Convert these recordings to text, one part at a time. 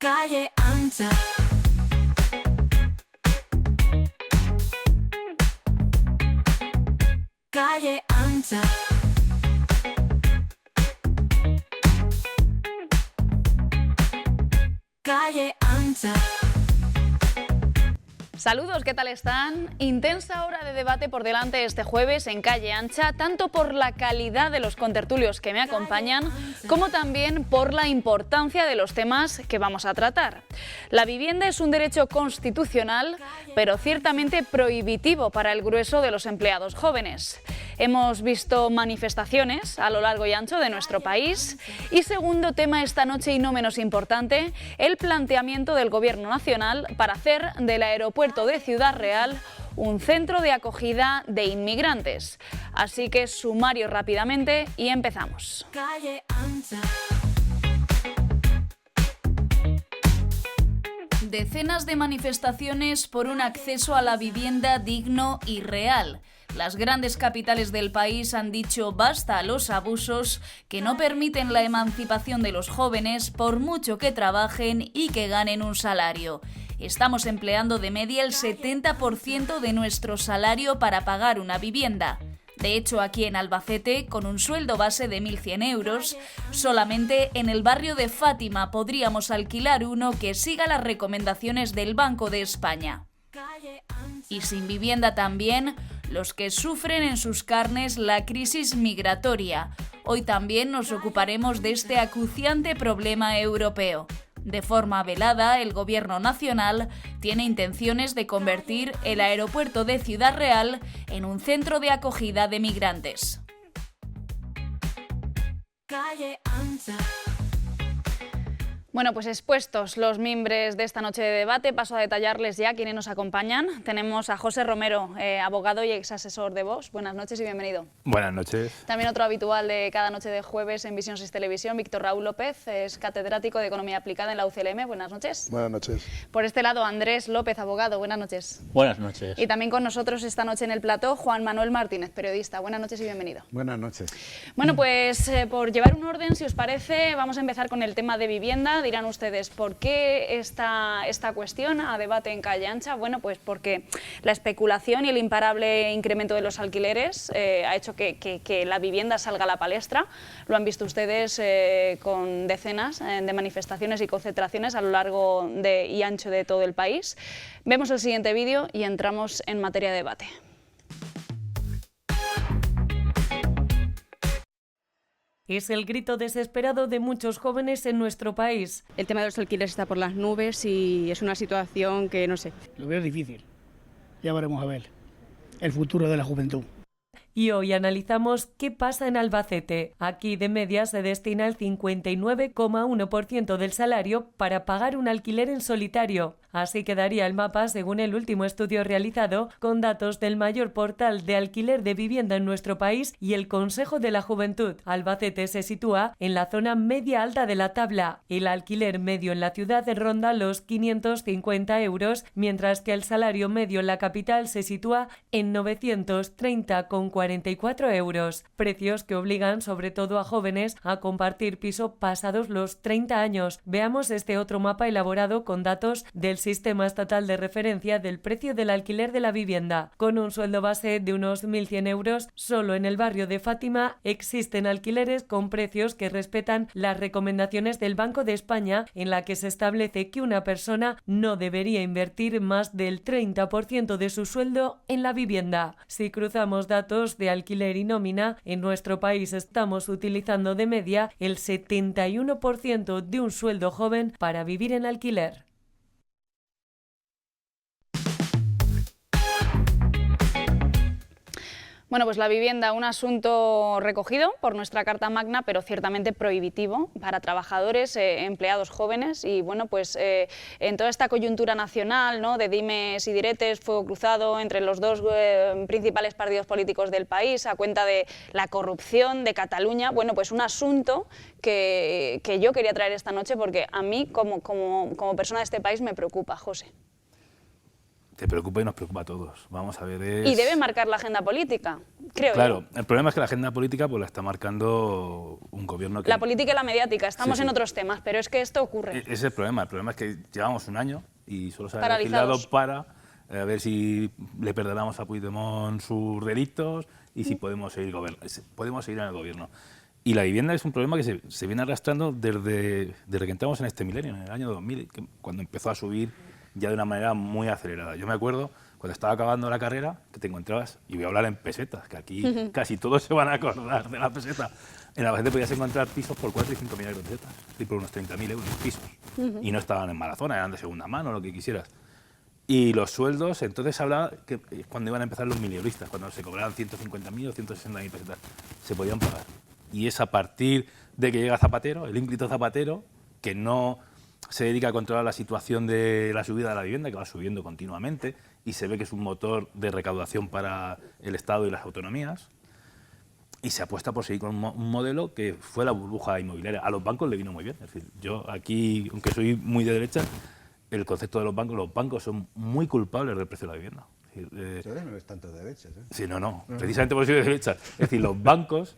Calle ancha. Calle ancha. Calle ancha. Saludos, ¿qué tal están? Intensa hora de debate por delante este jueves en Calle Ancha, tanto por la calidad de los contertulios que me acompañan, como también por la importancia de los temas que vamos a tratar. La vivienda es un derecho constitucional, pero ciertamente prohibitivo para el grueso de los empleados jóvenes. Hemos visto manifestaciones a lo largo y ancho de nuestro país. Y segundo tema esta noche y no menos importante, el planteamiento del Gobierno Nacional para hacer del aeropuerto de Ciudad Real un centro de acogida de inmigrantes. Así que sumario rápidamente y empezamos. Calle ancha. Decenas de manifestaciones por un acceso a la vivienda digno y real. Las grandes capitales del país han dicho basta a los abusos que no permiten la emancipación de los jóvenes por mucho que trabajen y que ganen un salario. Estamos empleando de media el 70% de nuestro salario para pagar una vivienda. De hecho, aquí en Albacete, con un sueldo base de 1.100 euros, solamente en el barrio de Fátima podríamos alquilar uno que siga las recomendaciones del Banco de España. Y sin vivienda también, los que sufren en sus carnes la crisis migratoria. Hoy también nos ocuparemos de este acuciante problema europeo. De forma velada, el Gobierno Nacional tiene intenciones de convertir el aeropuerto de Ciudad Real en un centro de acogida de migrantes. Calle ancha. Bueno, pues expuestos los miembros de esta noche de debate, paso a detallarles ya quiénes nos acompañan. Tenemos a José Romero, abogado y ex asesor de Vox. Buenas noches y bienvenido. Buenas noches. También otro habitual de cada noche de jueves en Visión 6 Televisión, Víctor Raúl López, es catedrático de Economía Aplicada en la UCLM. Buenas noches. Buenas noches. Por este lado, Andrés López, abogado. Buenas noches. Buenas noches. Y también con nosotros esta noche en el plató, Juan Manuel Martínez, periodista. Buenas noches y bienvenido. Buenas noches. Bueno, pues por llevar un orden, si os parece, vamos a empezar con el tema de vivienda. Dirán ustedes, ¿por qué esta cuestión a debate en Calle Ancha? Bueno, pues porque la especulación y el imparable incremento de los alquileres ha hecho que la vivienda salga a la palestra. Lo han visto ustedes con decenas de manifestaciones y concentraciones a lo largo y ancho de todo el país. Vemos el siguiente vídeo y entramos en materia de debate. Es el grito desesperado de muchos jóvenes en nuestro país. El tema de los alquileres está por las nubes y es una situación que no sé. Lo veo difícil. Ya veremos a ver el futuro de la juventud. Y hoy analizamos qué pasa en Albacete. Aquí de media se destina el 59,1% del salario para pagar un alquiler en solitario. Así quedaría el mapa según el último estudio realizado con datos del mayor portal de alquiler de vivienda en nuestro país y el Consejo de la Juventud. Albacete se sitúa en la zona media alta de la tabla. El alquiler medio en la ciudad ronda los 550 euros, mientras que el salario medio en la capital se sitúa en 930,44 euros. Precios que obligan sobre todo a jóvenes a compartir piso pasados los 30 años. Veamos este otro mapa elaborado con datos del Sistema Estatal de Referencia del Precio del Alquiler de la Vivienda. Con un sueldo base de unos 1.100 euros, solo en el barrio de Fátima existen alquileres con precios que respetan las recomendaciones del Banco de España, en la que se establece que una persona no debería invertir más del 30% de su sueldo en la vivienda. Si cruzamos datos de alquiler y nómina, en nuestro país estamos utilizando de media el 71% de un sueldo joven para vivir en alquiler. Bueno, pues la vivienda, un asunto recogido por nuestra Carta Magna, pero ciertamente prohibitivo para trabajadores, empleados jóvenes y bueno, pues en toda esta coyuntura nacional, ¿no?, de dimes y diretes, fuego cruzado entre los dos principales partidos políticos del país a cuenta de la corrupción de Cataluña, bueno, pues un asunto que yo quería traer esta noche porque a mí como persona de este país me preocupa, José. te preocupa y nos preocupa a todos. Vamos a ver, Y debe marcar la agenda política, creo Claro, yo. el problema es que la agenda política pues la está marcando un gobierno que... La política y la mediática, estamos Sí, en sí. otros temas, pero es que esto ocurre. Ese es el problema es que llevamos un año y solo se ha Paralizados. legislado para ver si le perdonamos a Puigdemont sus delitos y si podemos seguir en el gobierno. Y la vivienda es un problema que se viene arrastrando desde que entramos en este milenio, en el año 2000, cuando empezó a subir ya de una manera muy acelerada. Yo me acuerdo cuando estaba acabando la carrera que te encontrabas, y voy a hablar en pesetas, que aquí casi todos se van a acordar de la peseta. En Albacete podías encontrar pisos por 4 y 5 millones de pesetas, y por unos 30.000 euros pisos. Y no estaban en mala zona, eran de segunda mano, lo que quisieras. Y los sueldos, entonces hablaba que cuando iban a empezar los mileuristas, cuando se cobraban 150.000 o 160.000 pesetas, se podían pagar. Y es a partir de que llega Zapatero, el ínclito Zapatero, que no se dedica a controlar la situación de la subida de la vivienda, que va subiendo continuamente, y se ve que es un motor de recaudación para el Estado y las autonomías, y se apuesta por seguir con un modelo que fue la burbuja inmobiliaria. A los bancos le vino muy bien. Es decir, yo aquí, aunque soy muy de derecha, el concepto de los bancos son muy culpables del precio de la vivienda. Es decir, no es tanto de derechas, ¿eh? Sí, no. Precisamente por eso soy de derecha. Es decir, los bancos,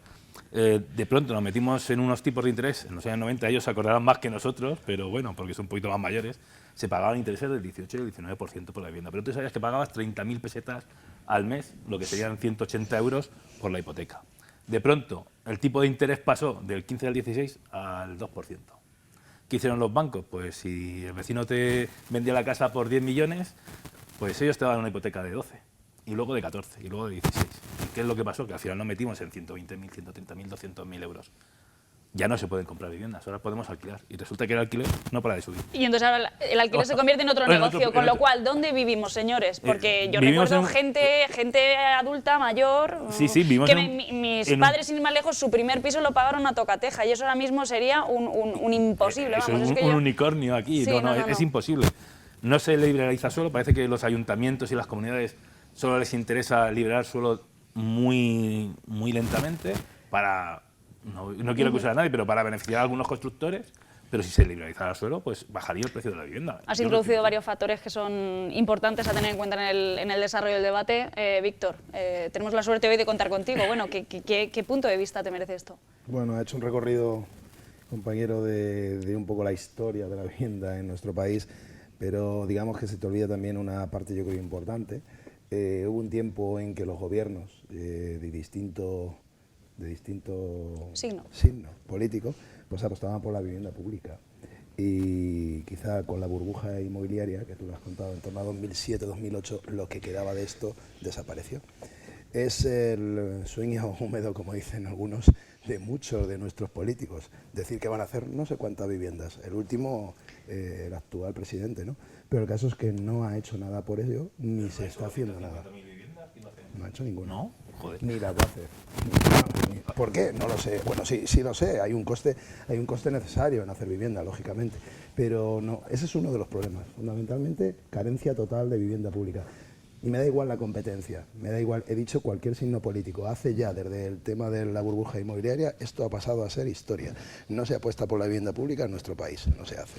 de pronto nos metimos en unos tipos de interés, en los años 90 ellos se acordarán más que nosotros, pero bueno, porque son un poquito más mayores, se pagaban intereses del 18 y el 19% por la vivienda. Pero tú sabías que pagabas 30.000 pesetas al mes, lo que serían 180 euros por la hipoteca. De pronto, el tipo de interés pasó del 15 al 16 al 2%. ¿Qué hicieron los bancos? Pues si el vecino te vendía la casa por 10 millones, pues ellos te daban una hipoteca de 12, y luego de 14, y luego de 16. ¿Y qué es lo que pasó? Que al final nos metimos en 120.000, 130.000, 200.000 euros. Ya no se pueden comprar viviendas, ahora podemos alquilar. Y resulta que el alquiler no para de subir. Y entonces ahora el alquiler se convierte en otro negocio, con lo cual, ¿dónde vivimos, señores? Porque yo vivimos recuerdo gente adulta, mayor, Sí, vivimos que en mis en padres, sin ir más lejos, su primer piso lo pagaron a tocateja, y eso ahora mismo sería un imposible. Eso Vamos, es es que un yo- unicornio aquí. Sí, Es imposible. No se liberaliza suelo, parece que los ayuntamientos y las comunidades solo les interesa liberar suelo muy lentamente para, no quiero acusar a nadie, pero para beneficiar a algunos constructores, pero si se liberalizara el suelo, pues bajaría el precio de la vivienda. Has Yo lo introducido pienso. varios factores que son importantes a tener en cuenta en el desarrollo del debate. Víctor, tenemos la suerte hoy de contar contigo. Bueno, ¿qué punto de vista te merece esto? Bueno, ha hecho un recorrido, compañero, de un poco la historia de la vivienda en nuestro país, pero digamos que se te olvida también una parte, yo creo, importante. Hubo un tiempo en que los gobiernos de distinto signo político pues apostaban por la vivienda pública, y quizá con la burbuja inmobiliaria que tú lo has contado en torno a 2007-2008 lo que quedaba de esto desapareció. Es el sueño húmedo, como dicen algunos, de muchos de nuestros políticos, decir que van a hacer no sé cuántas viviendas, el último, el actual presidente, ¿no? Pero el caso es que no ha hecho nada por ello, ni se está haciendo nada. No ha hecho ninguna. ¿No? Joder. Ni la va a hacer. ¿Por qué? No lo sé. Bueno, sí lo sé. Hay un coste necesario en hacer vivienda, lógicamente. Pero no, ese es uno de los problemas. Fundamentalmente, carencia total de vivienda pública. Y me da igual la competencia, me da igual, he dicho cualquier signo político. Hace ya, desde el tema de la burbuja inmobiliaria, esto ha pasado a ser historia. No se apuesta por la vivienda pública en nuestro país, no se hace.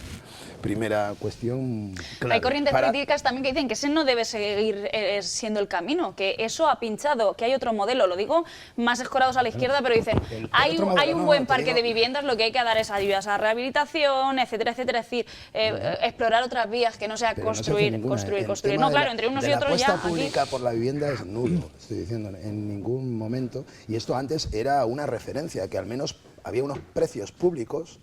Primera cuestión clave. Hay corrientes políticas también que dicen que ese no debe seguir siendo el camino, que eso ha pinchado, que hay otro modelo. Lo digo más escorados a la izquierda, pero dicen, hay un buen parque de viviendas, lo que hay que dar es ayudas a rehabilitación, etcétera, etcétera. Es decir, explorar otras vías que no sea Pero no se hace ninguna. construir. El No, tema claro, entre unos y de otros la ya. apuesta pública por la vivienda es nulo, estoy diciendo, en ningún momento. Y esto antes era una referencia, que al menos había unos precios públicos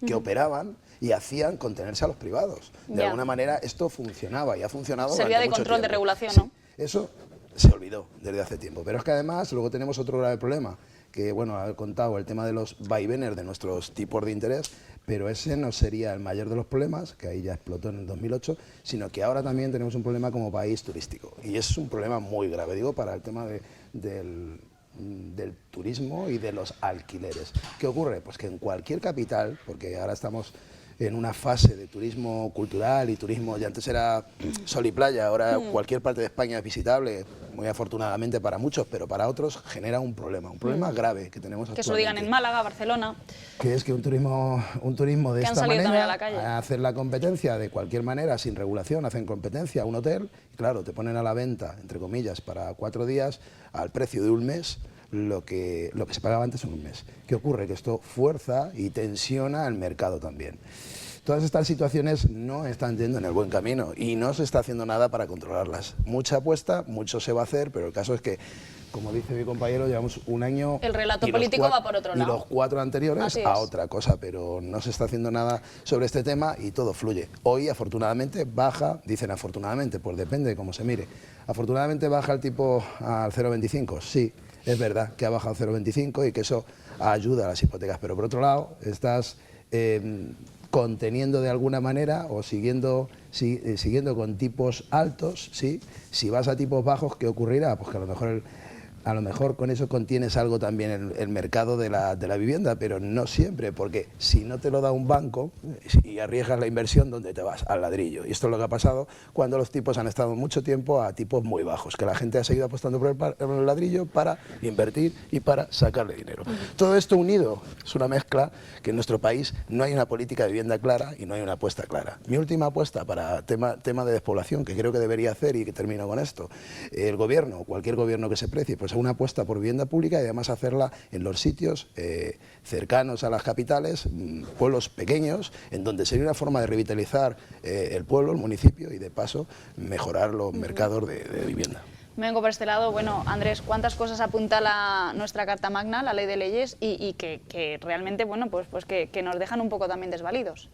que operaban y hacían contenerse a los privados. De Ya. alguna manera esto funcionaba y ha funcionado Servía durante de mucho control, de tiempo. regulación, Sí, ¿no? eso se olvidó desde hace tiempo. Pero es que además luego tenemos otro grave problema, que bueno, ha contado el tema de los vaivenes de nuestros tipos de interés, pero ese no sería el mayor de los problemas, que ahí ya explotó en el 2008, sino que ahora también tenemos un problema como país turístico. Y es un problema muy grave, digo, para el tema del turismo y de los alquileres. ¿Qué ocurre? Pues que en cualquier capital, porque ahora estamos en una fase de turismo cultural y turismo, ya antes era sol y playa, ahora cualquier parte de España es visitable, muy afortunadamente para muchos, pero para otros genera un problema grave que tenemos actualmente. Que se lo digan en Málaga, Barcelona. Que es que un turismo de esta manera, a la calle. hacen la competencia de cualquier manera, sin regulación, hacen competencia a un hotel, y claro, te ponen a la venta, entre comillas, para 4 días, al precio de un mes, lo que se pagaba antes en un mes. ¿Qué ocurre? Que esto fuerza y tensiona el mercado también. Todas estas situaciones no están yendo en el buen camino y no se está haciendo nada para controlarlas. Mucha apuesta, mucho se va a hacer, pero el caso es que, como dice mi compañero, llevamos un año... El relato político va por otro lado. Y los 4 anteriores a otra cosa, pero no se está haciendo nada sobre este tema y todo fluye. Hoy, afortunadamente, baja, dicen afortunadamente, pues depende de cómo se mire. Afortunadamente baja el tipo al 0,25, sí. Es verdad que ha bajado 0,25 y que eso ayuda a las hipotecas, pero por otro lado estás conteniendo de alguna manera o siguiendo con tipos altos, ¿sí? Si vas a tipos bajos, ¿qué ocurrirá? Pues que a lo mejor con eso contienes algo también en el mercado de la vivienda, pero no siempre, porque si no te lo da un banco y arriesgas la inversión, ¿dónde te vas? Al ladrillo. Y esto es lo que ha pasado cuando los tipos han estado mucho tiempo a tipos muy bajos, que la gente ha seguido apostando por el ladrillo para invertir y para sacarle dinero. Todo esto unido es una mezcla que en nuestro país no hay una política de vivienda clara y no hay una apuesta clara. Mi última apuesta para tema de despoblación, que creo que debería hacer y que termino con esto, el gobierno, cualquier gobierno que se precie, pues una apuesta por vivienda pública y además hacerla en los sitios cercanos a las capitales, pueblos pequeños, en donde sería una forma de revitalizar el pueblo, el municipio y de paso mejorar los mercados de vivienda. Me vengo por este lado. Bueno, Andrés, ¿cuántas cosas apunta nuestra Carta Magna, la Ley de Leyes, y que realmente, bueno, pues que nos dejan un poco también desvalidos?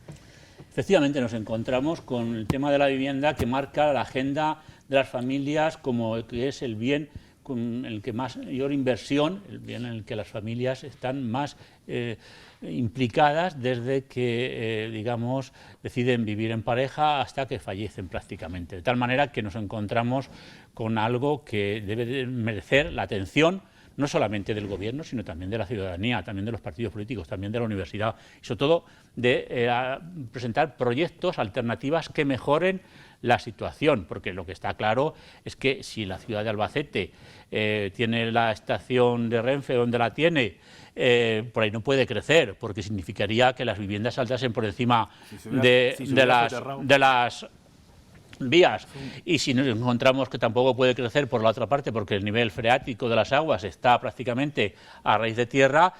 Efectivamente, nos encontramos con el tema de la vivienda que marca la agenda de las familias como que es el bien con el que mayor inversión, el bien en el que las familias están más implicadas desde que, digamos, deciden vivir en pareja hasta que fallecen prácticamente. De tal manera que nos encontramos con algo que debe de merecer la atención no solamente del gobierno, sino también de la ciudadanía, también de los partidos políticos, también de la universidad, y sobre todo de presentar proyectos, alternativas que mejoren la situación, porque lo que está claro es que si la ciudad de Albacete tiene la estación de Renfe donde la tiene, por ahí no puede crecer, porque significaría que las viviendas saltasen por encima de las vías, y si nos encontramos que tampoco puede crecer por la otra parte porque el nivel freático de las aguas está prácticamente a raíz de tierra,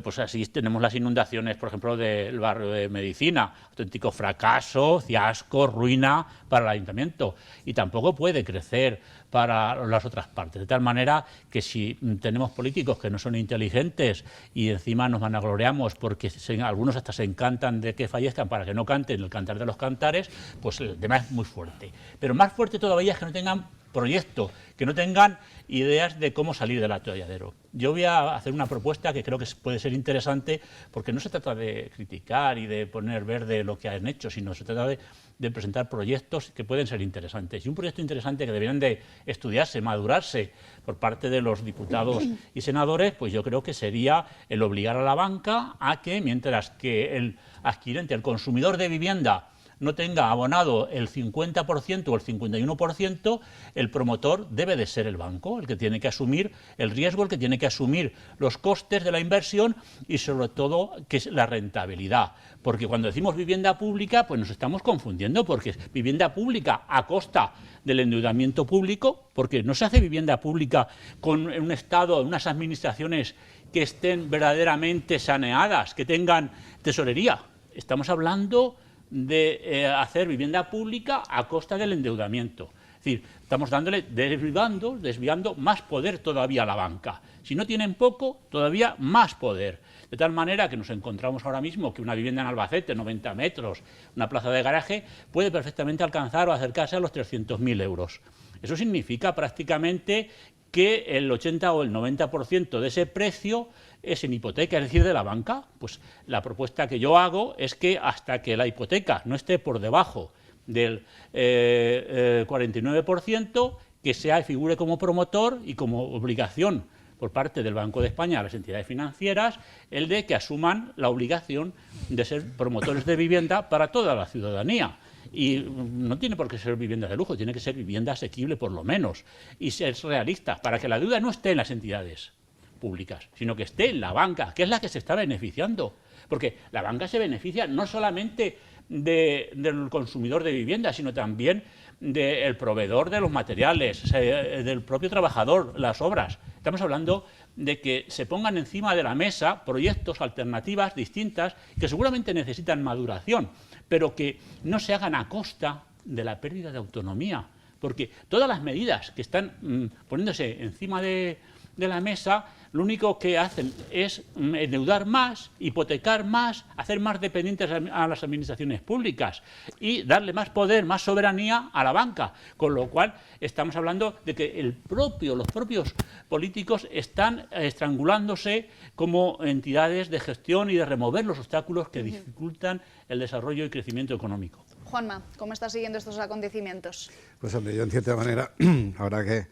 pues así tenemos las inundaciones, por ejemplo, del barrio de Medicina, auténtico fracaso, fiasco, ruina para el ayuntamiento, y tampoco puede crecer para las otras partes, de tal manera que si tenemos políticos que no son inteligentes y encima nos vanagloriamos porque algunos hasta se encantan de que fallezcan para que no canten el cantar de los cantares, pues el tema es muy fuerte. Pero más fuerte todavía es que no tengan proyecto, que no tengan ideas de cómo salir del atolladero. Yo voy a hacer una propuesta que creo que puede ser interesante, porque no se trata de criticar y de poner verde lo que han hecho, sino se trata de presentar proyectos que pueden ser interesantes. Y un proyecto interesante que deberían de estudiarse, madurarse por parte de los diputados y senadores, pues yo creo que sería el obligar a la banca a que, mientras que el adquirente, el consumidor de vivienda, no tenga abonado el 50% o el 51%, el promotor debe de ser el banco, el que tiene que asumir el riesgo, el que tiene que asumir los costes de la inversión y sobre todo que es la rentabilidad. Porque cuando decimos vivienda pública, pues nos estamos confundiendo, porque es vivienda pública a costa del endeudamiento público, porque no se hace vivienda pública con un Estado, unas administraciones que estén verdaderamente saneadas, que tengan tesorería. Estamos hablando de hacer vivienda pública a costa del endeudamiento. Es decir, estamos desviando más poder todavía a la banca. Si no tienen poco, todavía más poder. De tal manera que nos encontramos ahora mismo que una vivienda en Albacete, 90 metros, una plaza de garaje, puede perfectamente alcanzar o acercarse a los 300.000 euros. Eso significa prácticamente que el 80 o el 90% de ese precio es en hipoteca, es decir, de la banca. Pues la propuesta que yo hago es que hasta que la hipoteca no esté por debajo del 49%, que figure como promotor y como obligación por parte del Banco de España a las entidades financieras el de que asuman la obligación de ser promotores de vivienda para toda la ciudadanía. Y no tiene por qué ser viviendas de lujo, tiene que ser vivienda asequible por lo menos. Y ser realista, para que la deuda no esté en las entidades públicas, sino que esté en la banca, que es la que se está beneficiando. Porque la banca se beneficia no solamente del consumidor de vivienda, sino también del proveedor de los materiales, del propio trabajador, las obras. Estamos hablando de que se pongan encima de la mesa proyectos, alternativas distintas, que seguramente necesitan maduración, pero que no se hagan a costa de la pérdida de autonomía. Porque todas las medidas que están poniéndose encima de la mesa, lo único que hacen es endeudar más, hipotecar más, hacer más dependientes a las administraciones públicas y darle más poder, más soberanía a la banca. Con lo cual estamos hablando de que los propios políticos están estrangulándose como entidades de gestión y de remover los obstáculos que dificultan el desarrollo y crecimiento económico. Juanma, ¿cómo estás siguiendo estos acontecimientos? Pues hombre, yo en cierta manera, ahora que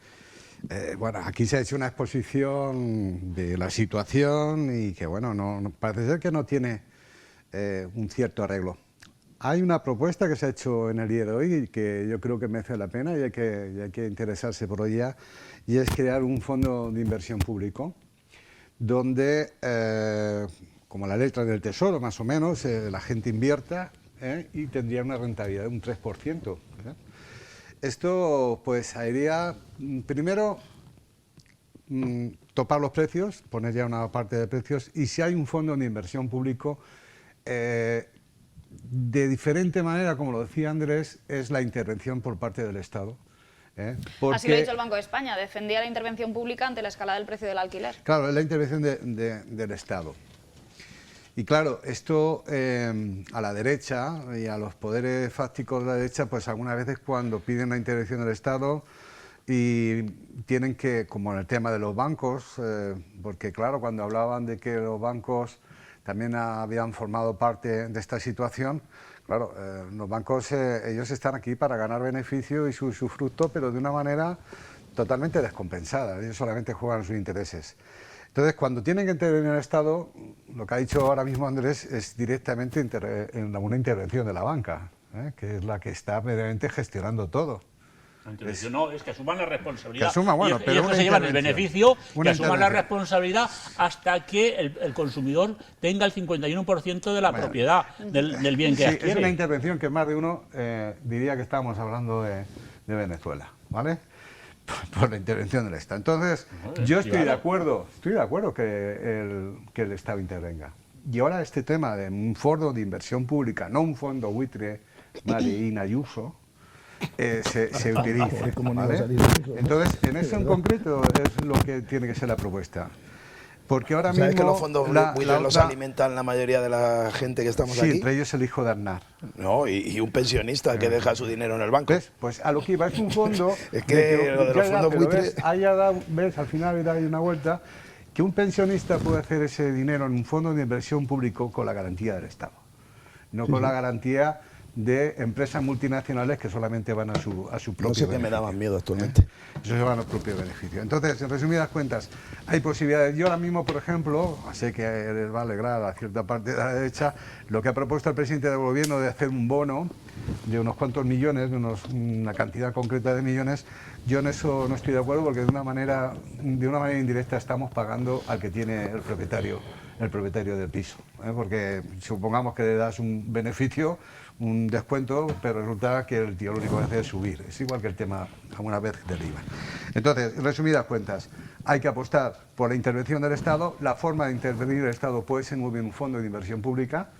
bueno, aquí se ha hecho una exposición de la situación y que, bueno, no parece ser que no tiene un cierto arreglo. Hay una propuesta que se ha hecho en el día de hoy y que yo creo que merece la pena y hay que interesarse por ella, y es crear un fondo de inversión público donde, como la letra del Tesoro más o menos, la gente invierta y tendría una rentabilidad de un 3%. Esto pues haría, primero, topar los precios, poner ya una parte de precios, y si hay un fondo de inversión público, de diferente manera, como lo decía Andrés, es la intervención por parte del Estado. Porque, así lo ha dicho el Banco de España, defendía la intervención pública ante la escalada del precio del alquiler. Claro, es la intervención del Estado. Y claro, esto a la derecha y a los poderes fácticos de la derecha, pues algunas veces cuando piden la intervención del Estado y tienen que, como en el tema de los bancos, porque claro, cuando hablaban de que los bancos también habían formado parte de esta situación, claro, los bancos ellos están aquí para ganar beneficio y su fruto, pero de una manera totalmente descompensada, ellos solamente juegan sus intereses. Entonces, cuando tienen que intervenir el Estado, lo que ha dicho ahora mismo Andrés es directamente en una intervención de la banca, que es la que está verdaderamente gestionando todo. La intervención no, es que asuman la responsabilidad. Que asuma, bueno, y pero ellos se llevan el beneficio, que asuman la responsabilidad hasta que el consumidor tenga el 51% de la propiedad del bien que adquiere. Es una intervención que más de uno diría que estamos hablando de Venezuela, ¿vale? Por la intervención del Estado. Entonces, yo estoy de acuerdo que el Estado intervenga. Y ahora este tema de un fondo de inversión pública, no un fondo buitre, Marín Ayuso, se utiliza. ¿Vale? Entonces, en eso en concreto es lo que tiene que ser la propuesta. Porque ahora mismo... ¿Sabes que los fondos buitres los alimentan la mayoría de la gente que estamos aquí? Sí, entre ellos el hijo de Aznar. No, y un pensionista que deja su dinero en el banco. ¿Ves? Pues a lo que iba, es un fondo... es que lo de los fondos buitres... ¿Ves? Al final hay una vuelta, que un pensionista puede hacer ese dinero en un fondo de inversión público con la garantía del Estado, no con la garantía de empresas multinacionales que solamente van a su propio No sé qué me da más miedo actualmente. Eso se van a los propios beneficios. Entonces, en resumidas cuentas, hay posibilidades. Yo ahora mismo, por ejemplo, sé que les va a alegrar a cierta parte de la derecha, lo que ha propuesto el presidente del gobierno de hacer un bono de unos cuantos millones, de una cantidad concreta de millones, yo en eso no estoy de acuerdo, porque de una manera indirecta estamos pagando al que tiene el propietario del piso, porque supongamos que le das un beneficio, un descuento, pero resulta que el tío lo único que hace es subir. Es igual que el tema alguna vez del IVA. Entonces, en resumidas cuentas, hay que apostar por la intervención del Estado. La forma de intervenir el Estado puede ser muy bien un fondo de inversión pública,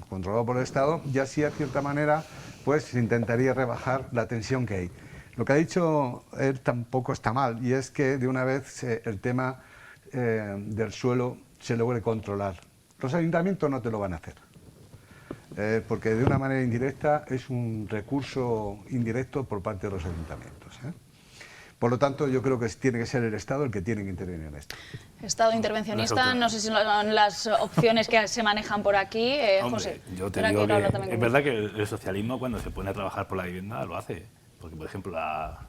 controlado por el Estado, y así, de cierta manera, pues se intentaría rebajar la tensión que hay. Lo que ha dicho él tampoco está mal, y es que de una vez el tema del suelo se logre controlar. Los ayuntamientos no te lo van a hacer, porque de una manera indirecta es un recurso indirecto por parte de los ayuntamientos. Por lo tanto, yo creo que tiene que ser el Estado el que tiene que intervenir en esto. Estado intervencionista, no sé si son las opciones que se manejan por aquí. Hombre, José, yo te digo que es verdad que el socialismo, cuando se pone a trabajar por la vivienda, lo hace. Porque, por ejemplo, la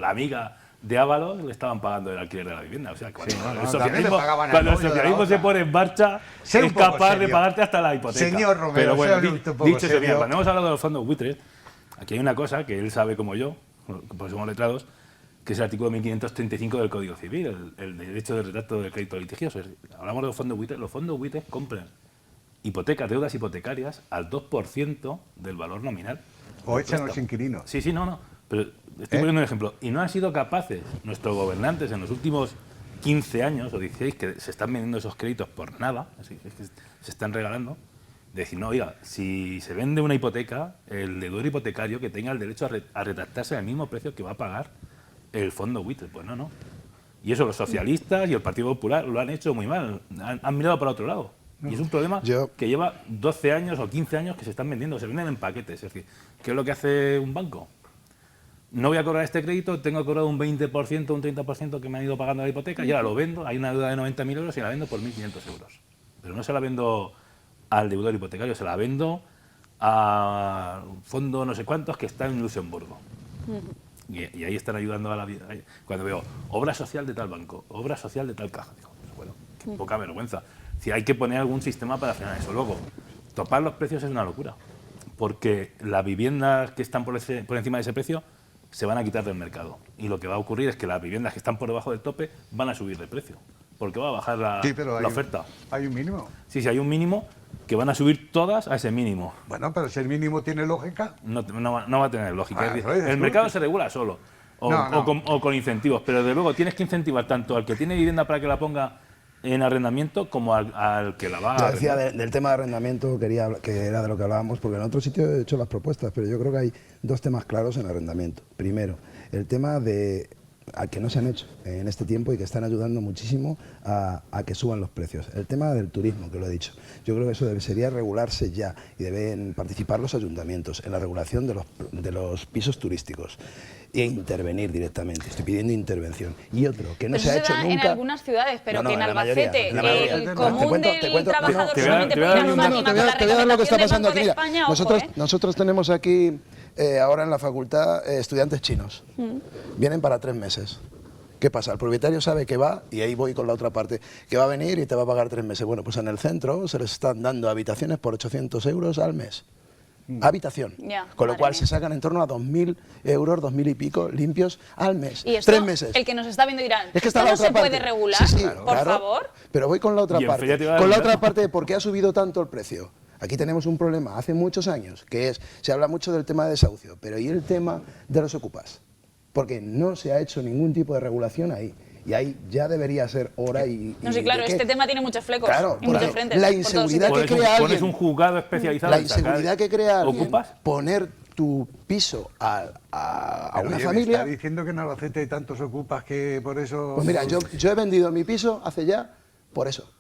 amiga de Ábalos le estaban pagando el alquiler de la vivienda. O sea, cuando, Sí, no, el también le pagaban al cuando el novio de la socialismo se otra. pone en marcha, Sé un es poco capaz de serio. pagarte hasta la hipoteca. Señor Romero, pero bueno, sea un poco dicho eso, serio. mira, cuando hemos hablado de los fondos buitres, aquí hay una cosa que él sabe como yo, porque somos letrados, que es el artículo 1535 del Código Civil, el derecho de retracto del crédito litigioso. Hablamos de los fondos buitres compran hipotecas, deudas hipotecarias al 2% del valor nominal. O echan a los inquilinos. Sí, no. Pero estoy poniendo un ejemplo. Y no han sido capaces nuestros gobernantes en los últimos 15 años o 16, que se están vendiendo esos créditos por nada, es que se están regalando, de decir, no, oiga, si se vende una hipoteca, el deudor hipotecario que tenga el derecho a retractarse al mismo precio que va a pagar el fondo buitre. Pues no. Y eso los socialistas y el Partido Popular lo han hecho muy mal. Han mirado para otro lado. Y es un problema que lleva 12 años o 15 años que se están vendiendo, se venden en paquetes. Es decir, ¿qué es lo que hace un banco? No voy a cobrar este crédito, tengo que cobrar un 20%, un 30% que me han ido pagando la hipoteca y ahora lo vendo, hay una deuda de 90.000 euros y la vendo por 1.500 euros. Pero no se la vendo al deudor hipotecario, se la vendo a un fondo no sé cuántos que está en Luxemburgo. Y ahí están ayudando a la vida. Cuando veo obra social de tal banco, obra social de tal caja, digo, pues bueno, qué poca vergüenza. Si hay que poner algún sistema para frenar eso. Luego, topar los precios es una locura, porque las viviendas que están por encima de ese precio se van a quitar del mercado. Y lo que va a ocurrir es que las viviendas que están por debajo del tope van a subir de precio, porque va a bajar la oferta. ¿Hay un mínimo? Sí, hay un mínimo que van a subir todas a ese mínimo. Bueno, pero si el mínimo tiene lógica. No va a tener lógica. Es decir, el tú. mercado se regula solo, o con incentivos, pero desde luego tienes que incentivar tanto al que tiene vivienda para que la ponga en arrendamiento como al que la va a Yo decía arrendar. del tema de arrendamiento, quería que era de lo que hablábamos, porque en otro sitio he hecho las propuestas, pero yo creo que hay dos temas claros en arrendamiento. Primero, el tema de que no se han hecho en este tiempo y que están ayudando muchísimo a que suban los precios. El tema del turismo, que lo he dicho. Yo creo que eso debería regularse ya y deben participar los ayuntamientos en la regulación de los pisos turísticos e intervenir directamente. Estoy pidiendo intervención. Y otro, que no Pero se ha eso hecho da nunca... en algunas ciudades, pero No, que en la mayoría, Albacete en la mayoría. el común del trabajador te voy a- solamente te voy a puede ir a dar un una dato. máquina te con la voy a dar lo que está recomendación pasando del aquí. Banco de Mira, España, nosotros tenemos aquí ahora en la facultad estudiantes chinos. Vienen para 3 meses. ¿Qué pasa? El propietario sabe que va, y ahí voy con la otra parte, que va a venir y te va a pagar 3 meses. Bueno, pues en el centro se les están dando habitaciones por 800 euros al mes. Habitación. Ya, Con lo madre cual mía. se sacan en torno a 2.000 euros, 2.000 y pico limpios al mes. Y esto, 3 meses. el que nos está viendo dirá, Es que está ¿esto la no otra se parte. puede regular? Sí, Por claro. favor. Pero voy con la otra Y en parte. feria te va a dar Con la un otra dato. parte de por qué ha subido tanto el precio. Aquí tenemos un problema hace muchos años, que es, se habla mucho del tema de desahucio, pero ¿y el tema de los ocupas? Porque no se ha hecho ningún tipo de regulación ahí. Y ahí ya debería ser hora No, sí, claro, de que- este tema tiene muchos flecos Claro, y muchos porque frentes. la por todos inseguridad sitios. que crea Pones alguien, un juzgado especializado la en sacar inseguridad que crea alguien, ¿Ocupas? poner tu piso a Pero, una oye, familia. ¿me está diciendo que en Albacete hay tantos ocupas que por eso...? Pues mira, yo he vendido mi piso hace ya por eso,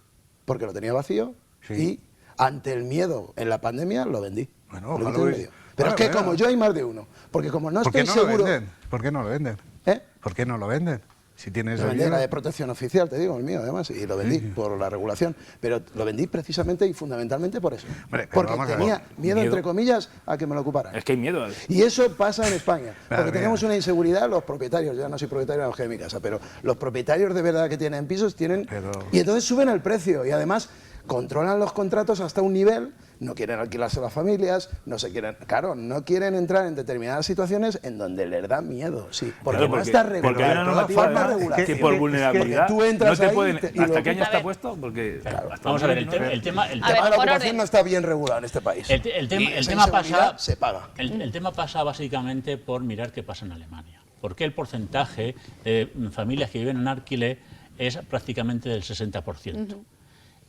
porque lo tenía vacío Sí. y ante el miedo en la pandemia lo vendí. Bueno, Lo ojalá quité en hubiese- medio. Pero Bueno, es que bueno. como yo hay más de uno, porque como no ¿Por qué estoy no seguro... lo venden? ¿Por qué no lo venden? ¿Eh? ¿Por qué no lo venden? Si tienes Lo vendí, dinero. era de protección oficial, te digo, el mío además, y lo vendí por la regulación. Pero lo vendí precisamente y fundamentalmente por eso. Hombre, pero Porque vamos a ver. tenía miedo, Miedo. entre comillas, a que me lo ocuparan. Es que hay miedo. Y eso pasa en España, porque mía. tenemos una inseguridad, los propietarios, ya no soy propietario de mi casa, pero los propietarios de verdad que tienen pisos tienen... Pero- Y entonces suben el precio y además controlan los contratos hasta un nivel, no quieren alquilarse a las familias, no quieren entrar en determinadas situaciones en donde les da miedo, sí, porque Claro, no está porque hay regulado. una normativa Falta además, regulación. que por vulnerabilidad tú entras no te ahí pueden... y lo ¿Hasta qué año A está ver. puesto? Porque hasta Vamos a ver, el 2009. tema El A tema ver, de la por ocupación orden. no está bien regulado en este país. El Y tema esa pasa, inseguridad se paga. el tema pasa básicamente por mirar qué pasa en Alemania. Porque el porcentaje de familias que viven en alquiler es prácticamente del 60%.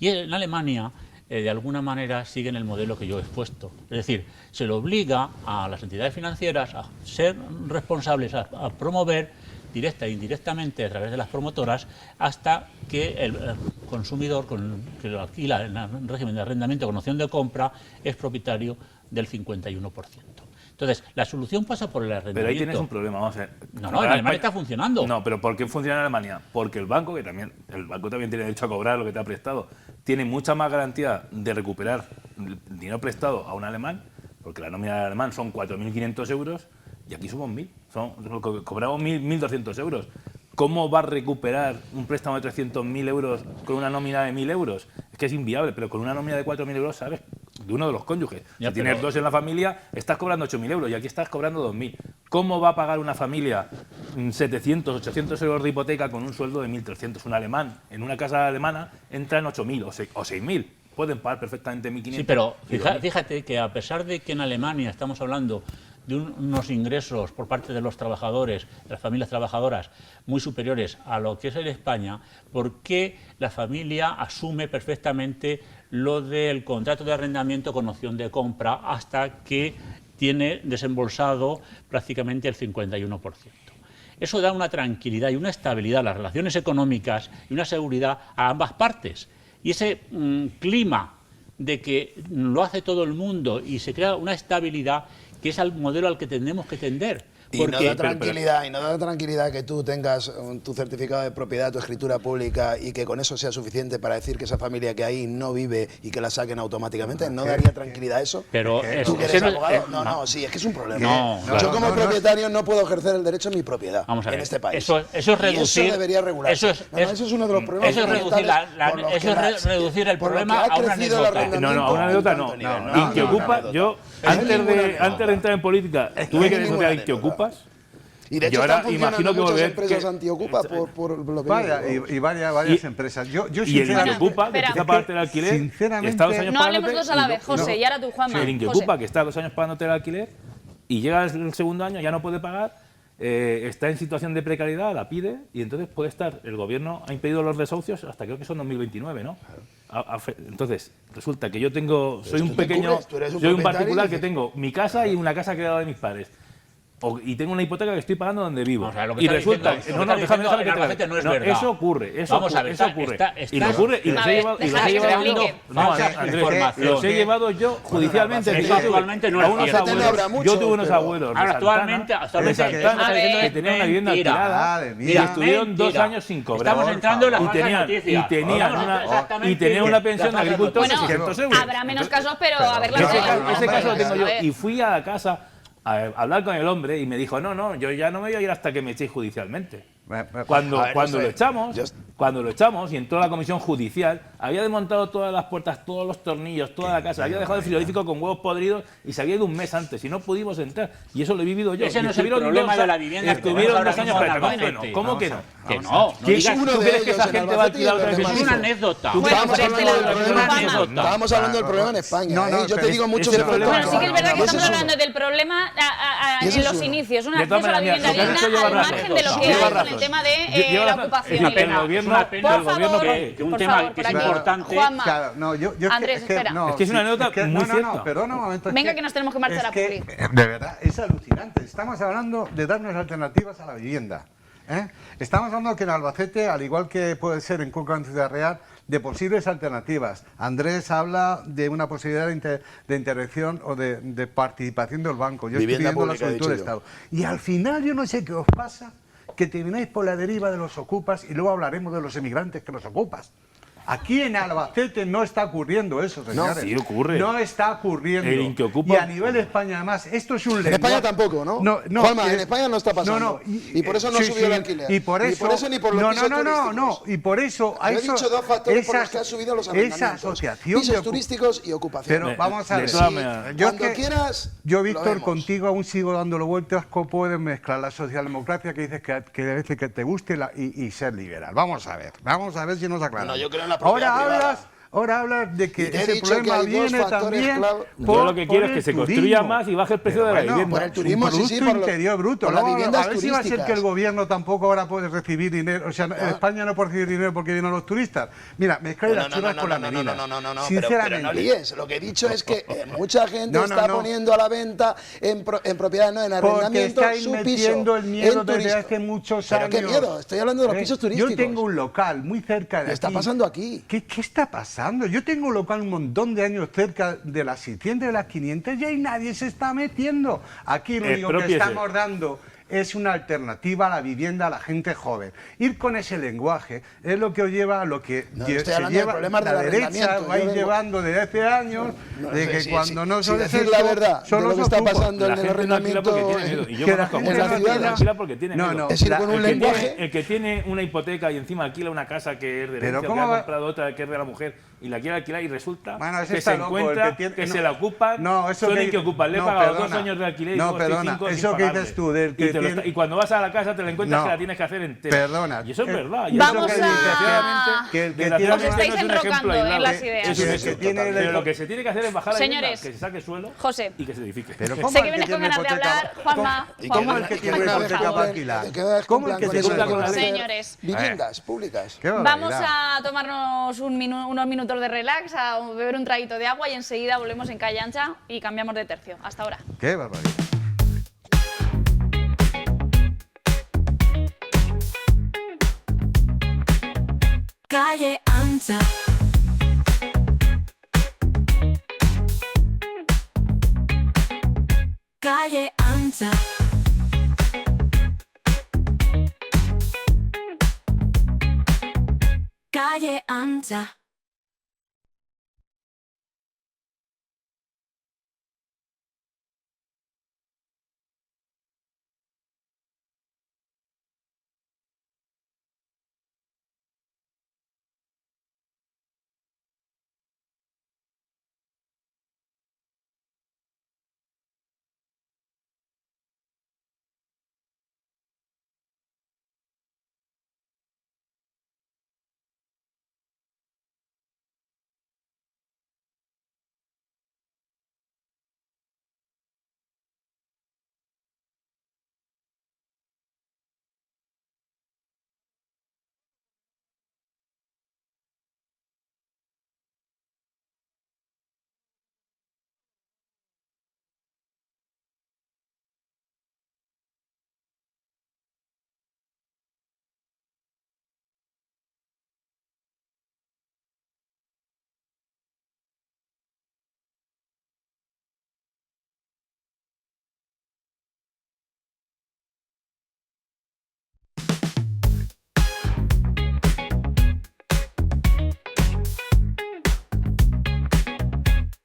Y en Alemania, de alguna manera, siguen el modelo que yo he expuesto. Es decir, se le obliga a las entidades financieras a ser responsables, a promover directa e indirectamente a través de las promotoras hasta que el consumidor que lo alquila en régimen de arrendamiento con opción de compra es propietario del 51%. Entonces, la solución pasa por el arrendamiento. Pero ahí tienes un problema, vamos a ver. No, en Alemania está funcionando. No, pero ¿por qué funciona en Alemania? Porque el banco también tiene derecho a cobrar lo que te ha prestado, tiene mucha más garantía de recuperar el dinero prestado a un alemán, porque la nómina del alemán son 4.500 euros y aquí somos 1.000, cobramos 1.200 euros. ¿Cómo va a recuperar un préstamo de 300.000 euros con una nómina de 1.000 euros? Es que es inviable, pero con una nómina de 4.000 euros, ¿sabes? De uno de los cónyuges. Si tienes dos en la familia, estás cobrando 8.000 euros y aquí estás cobrando 2.000. ¿Cómo va a pagar una familia 700, 800 euros de hipoteca con un sueldo de 1.300? Un alemán en una casa alemana entra en 8.000 o 6.000. Pueden pagar perfectamente 1.500. Sí, pero fíjate que a pesar de que en Alemania estamos hablando de unos ingresos por parte de los trabajadores, de las familias trabajadoras, muy superiores a lo que es en España, ¿por qué la familia asume perfectamente lo del contrato de arrendamiento con opción de compra hasta que tiene desembolsado prácticamente el 51%? Eso da una tranquilidad y una estabilidad a las relaciones económicas y una seguridad a ambas partes. Y ese clima de que lo hace todo el mundo y se crea una estabilidad que es el modelo al que tenemos que tender. Y no da tranquilidad que tú tengas tu certificado de propiedad, tu escritura pública y que con eso sea suficiente para decir que esa familia que ahí no vive y que la saquen automáticamente. ¿No daría tranquilidad eso? Pero ¿Tú que eres abogado? Sí, es que es un problema. Yo como propietario no puedo ejercer el derecho a mi propiedad en este país. Eso es reducir. Eso debería regularse. Eso es uno de los problemas. Eso es reducir el problema a una anécdota. No, a una anécdota no. Inquiocupa, yo antes de entrar en política tuve que desarrollar Inquiocupas. Y de hecho están funcionando muchas empresas antiocupa por lo que varias empresas. Yo y el Inquiocupa, que empieza a pagarte el alquiler, sinceramente, está 2 años no hablemos pagándote, dos a la vez, José, y ahora tú, Juanma. El Inquiocupa, que está 2 años pagándote el alquiler, y llega el segundo año, ya no puede pagar, está en situación de precariedad, la pide, y entonces puede estar, el gobierno ha impedido los desahucios hasta creo que son 2029, ¿no? Entonces, resulta que yo soy un pequeño, soy un particular que tengo mi casa y una casa creada de mis padres. Y tengo una hipoteca que estoy pagando donde vivo. O sea, lo que y está resulta diciendo, déjame en Albacete no es verdad. Eso ocurre, Vamos a ver, eso ocurre. está- Y lo ocurre y los he llevado yo. No, Andrés, los he llevado yo judicialmente. Eso actualmente no es cierto. Yo tuve unos abuelos Ahora, actualmente que tenían una vivienda alquilada y estuvieron 2 años sin cobrar. Estamos entrando en las falsas noticias. Y tenían una pensión de agricultor de 600 euros. Habrá menos casos, pero a ver Ese caso lo tengo yo. Y fui a la casa a hablar con el hombre y me dijo, no, yo ya no me voy a ir hasta que me echéis judicialmente. Cuando lo echamos y entró a la comisión judicial, había desmontado todas las puertas, todos los tornillos, toda la casa, había dejado el frigorífico con huevos podridos y se había ido un mes antes y no pudimos entrar. Y eso lo he vivido yo. Ese no es el problema de la vivienda. Estuvieron 2 años para ¿Cómo que no? Que no. ¿Tú crees que esa gente va a alquilar otra vez? Es una anécdota. Estábamos hablando del problema en España. Yo te digo mucho del problema. Bueno, sí que es verdad que estamos hablando del problema en los inicios. Un acceso a la vivienda digna al margen de lo que hay con el tema de la ocupación. El gobierno que un tema que es importante. Andrés, espera. Es que es una anécdota muy cierta. Perdona un momento. Venga, que nos tenemos que marchar a Publi. De verdad, es alucinante. Estamos hablando de darnos alternativas a la vivienda. Estamos hablando que en Albacete, al igual que puede ser en Cuenca, en Ciudad Real, de posibles alternativas. Andrés habla de una posibilidad de intervención o de participación del banco. Yo estoy pidiendo la solicitud del Estado. Y al final yo no sé qué os pasa, que termináis por la deriva de los ocupas y luego hablaremos de los emigrantes que los ocupas. Aquí en Albacete no está ocurriendo eso, señores. No, sí ocurre. No está ocurriendo. El Inquiocupa. Y a nivel de España, además, esto es un lenguaje. En España tampoco, ¿no? No, Juanma, en España no está pasando. Y por eso no subió el alquiler. Y por eso, ni por eso ni por los pisos turísticos. No. Y por eso... He dicho 2 factores por los que han subido los arrendamientos. Pisos turísticos y ocupación. Pero vamos a ver. Cuando quieras... Yo, Víctor, contigo aún sigo dándolo vueltas. ¿Cómo puedes mezclar la socialdemocracia que dices que te guste y ser liberal? Vamos a ver si nos aclaramos. No, yo creo en la propiedad privada. Ahora hablas de que ese problema viene también yo lo que quiero es que se construya más y baje el precio de la vivienda. Por el turismo, Producto Interior Bruto. Por las viviendas a ver si va a ser que el gobierno tampoco ahora puede recibir dinero. O sea, España no puede recibir dinero porque vienen los turistas. Mira, mezclar las churras con la menina. No, sinceramente. Pero no líes. Lo que he dicho es que mucha gente está poniendo a la venta en propiedad, no en arrendamiento, su piso. Porque estáis metiendo el miedo desde hace muchos años. ¿Pero qué miedo? Estoy hablando de los pisos turísticos. Yo tengo un local muy cerca de aquí. ¿Qué está pasando aquí? ¿Qué está pasando? Yo tengo un local un montón de años cerca de las 600 de las 500 y ahí nadie se está metiendo. Aquí lo único que estamos dando es una alternativa a la vivienda a la gente joven. Ir con ese lenguaje es lo que os lleva a lo que se lleva la derecha, va a ir llevando desde hace años, de que cuando no son decir la verdad de lo que está pasando en el arrendamiento y yo conozco a mucha gente tranquila porque tiene miedo. Es ir con un lenguaje. El que tiene una hipoteca y encima alquila una casa que es de herencia, que ha comprado otra que es de la mujer y la quiere alquilar y resulta que se encuentra que se la ocupan, son que ocupan, le paga los 2 años de alquiler y perdona, eso que dices tú del que y cuando vas a la casa te la encuentras que la tienes que hacer entera. Perdona. Y eso es verdad. Vamos a... Os estáis enrocando en las ideas. Pero lo que se tiene que hacer es bajar la vivienda, que se saque el suelo José, y que se edifique. sé que vienes con ganas de hablar, Juanma. ¿Cómo el que tiene una hipoteca para alquilar? ¿Cómo el que tiene una hipoteca? Señores, viviendas públicas. Vamos a tomarnos unos minutos de relax, a beber un traguito de agua y enseguida volvemos en Calle Ancha y cambiamos de tercio. Hasta ahora. ¡Qué barbaridad! Calle Ancha. Calle Ancha. Calle Ancha.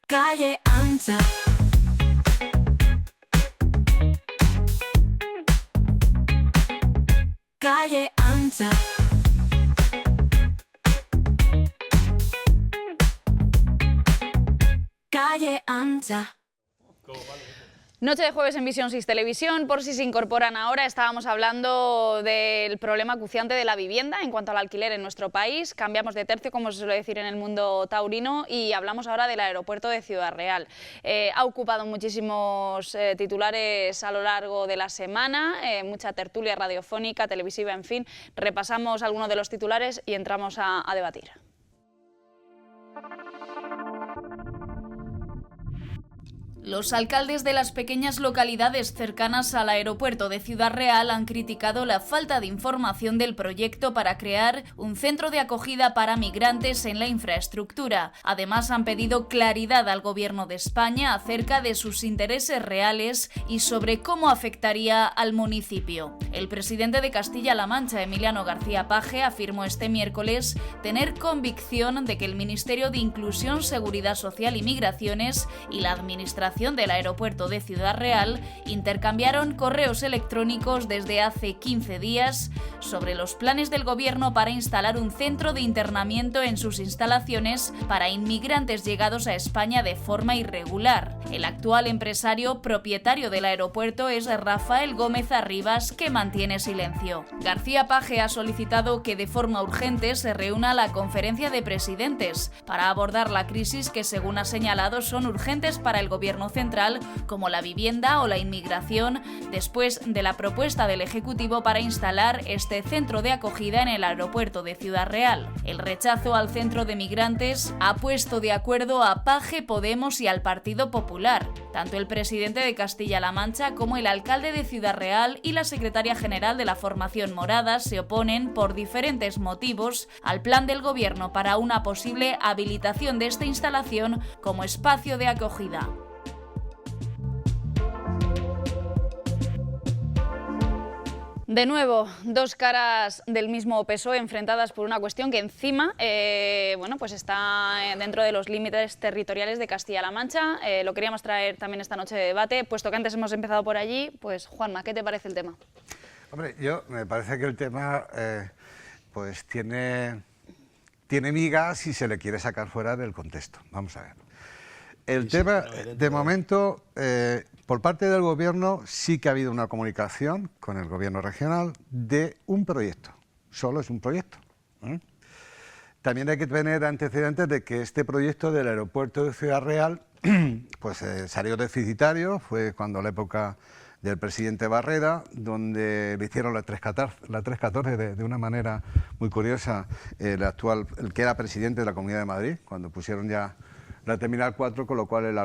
Calle Ancha. Calle Ancha. Calle Ancha. Noche de jueves en Visión 6 Televisión. Por si se incorporan ahora, estábamos hablando del problema acuciante de la vivienda en cuanto al alquiler en nuestro país. Cambiamos de tercio, como se suele decir en el mundo taurino, y hablamos ahora del aeropuerto de Ciudad Real. Ha ocupado muchísimos titulares a lo largo de la semana, mucha tertulia radiofónica, televisiva, en fin. Repasamos algunos de los titulares y entramos a debatir. Los alcaldes de las pequeñas localidades cercanas al aeropuerto de Ciudad Real han criticado la falta de información del proyecto para crear un centro de acogida para migrantes en la infraestructura. Además, han pedido claridad al Gobierno de España acerca de sus intereses reales y sobre cómo afectaría al municipio. El presidente de Castilla-La Mancha, Emiliano García Paje, afirmó este miércoles tener convicción de que el Ministerio de Inclusión, Seguridad Social y Migraciones y la Administración del aeropuerto de Ciudad Real intercambiaron correos electrónicos desde hace 15 días sobre los planes del gobierno para instalar un centro de internamiento en sus instalaciones para inmigrantes llegados a España de forma irregular. El actual empresario propietario del aeropuerto es Rafael Gómez Arribas, que mantiene silencio. García Paje ha solicitado que de forma urgente se reúna la conferencia de presidentes para abordar la crisis que, según ha señalado, son urgentes para el gobierno central, como la vivienda o la inmigración, después de la propuesta del Ejecutivo para instalar este centro de acogida en el aeropuerto de Ciudad Real. El rechazo al centro de migrantes ha puesto de acuerdo a Paje, Podemos y al Partido Popular. Tanto el presidente de Castilla-La Mancha como el alcalde de Ciudad Real y la secretaria general de la formación morada se oponen por diferentes motivos al plan del gobierno para una posible habilitación de esta instalación como espacio de acogida. De nuevo, dos caras del mismo PSOE enfrentadas por una cuestión que encima bueno, pues está dentro de los límites territoriales de Castilla-La Mancha. Lo queríamos traer también esta noche de debate, puesto que antes hemos empezado por allí. Pues Juanma, ¿qué te parece el tema? Hombre, me parece que el tema pues tiene migas si se le quiere sacar fuera del contexto. Vamos a ver. El tema, de momento, por parte del Gobierno sí que ha habido una comunicación con el Gobierno regional de un proyecto. Solo es un proyecto. También hay que tener antecedentes de que este proyecto del aeropuerto de Ciudad Real pues salió deficitario, fue cuando la época del presidente Barreda, donde le hicieron la 314 de una manera muy curiosa, el que era presidente de la Comunidad de Madrid, cuando pusieron ya la Terminal 4, con lo cual el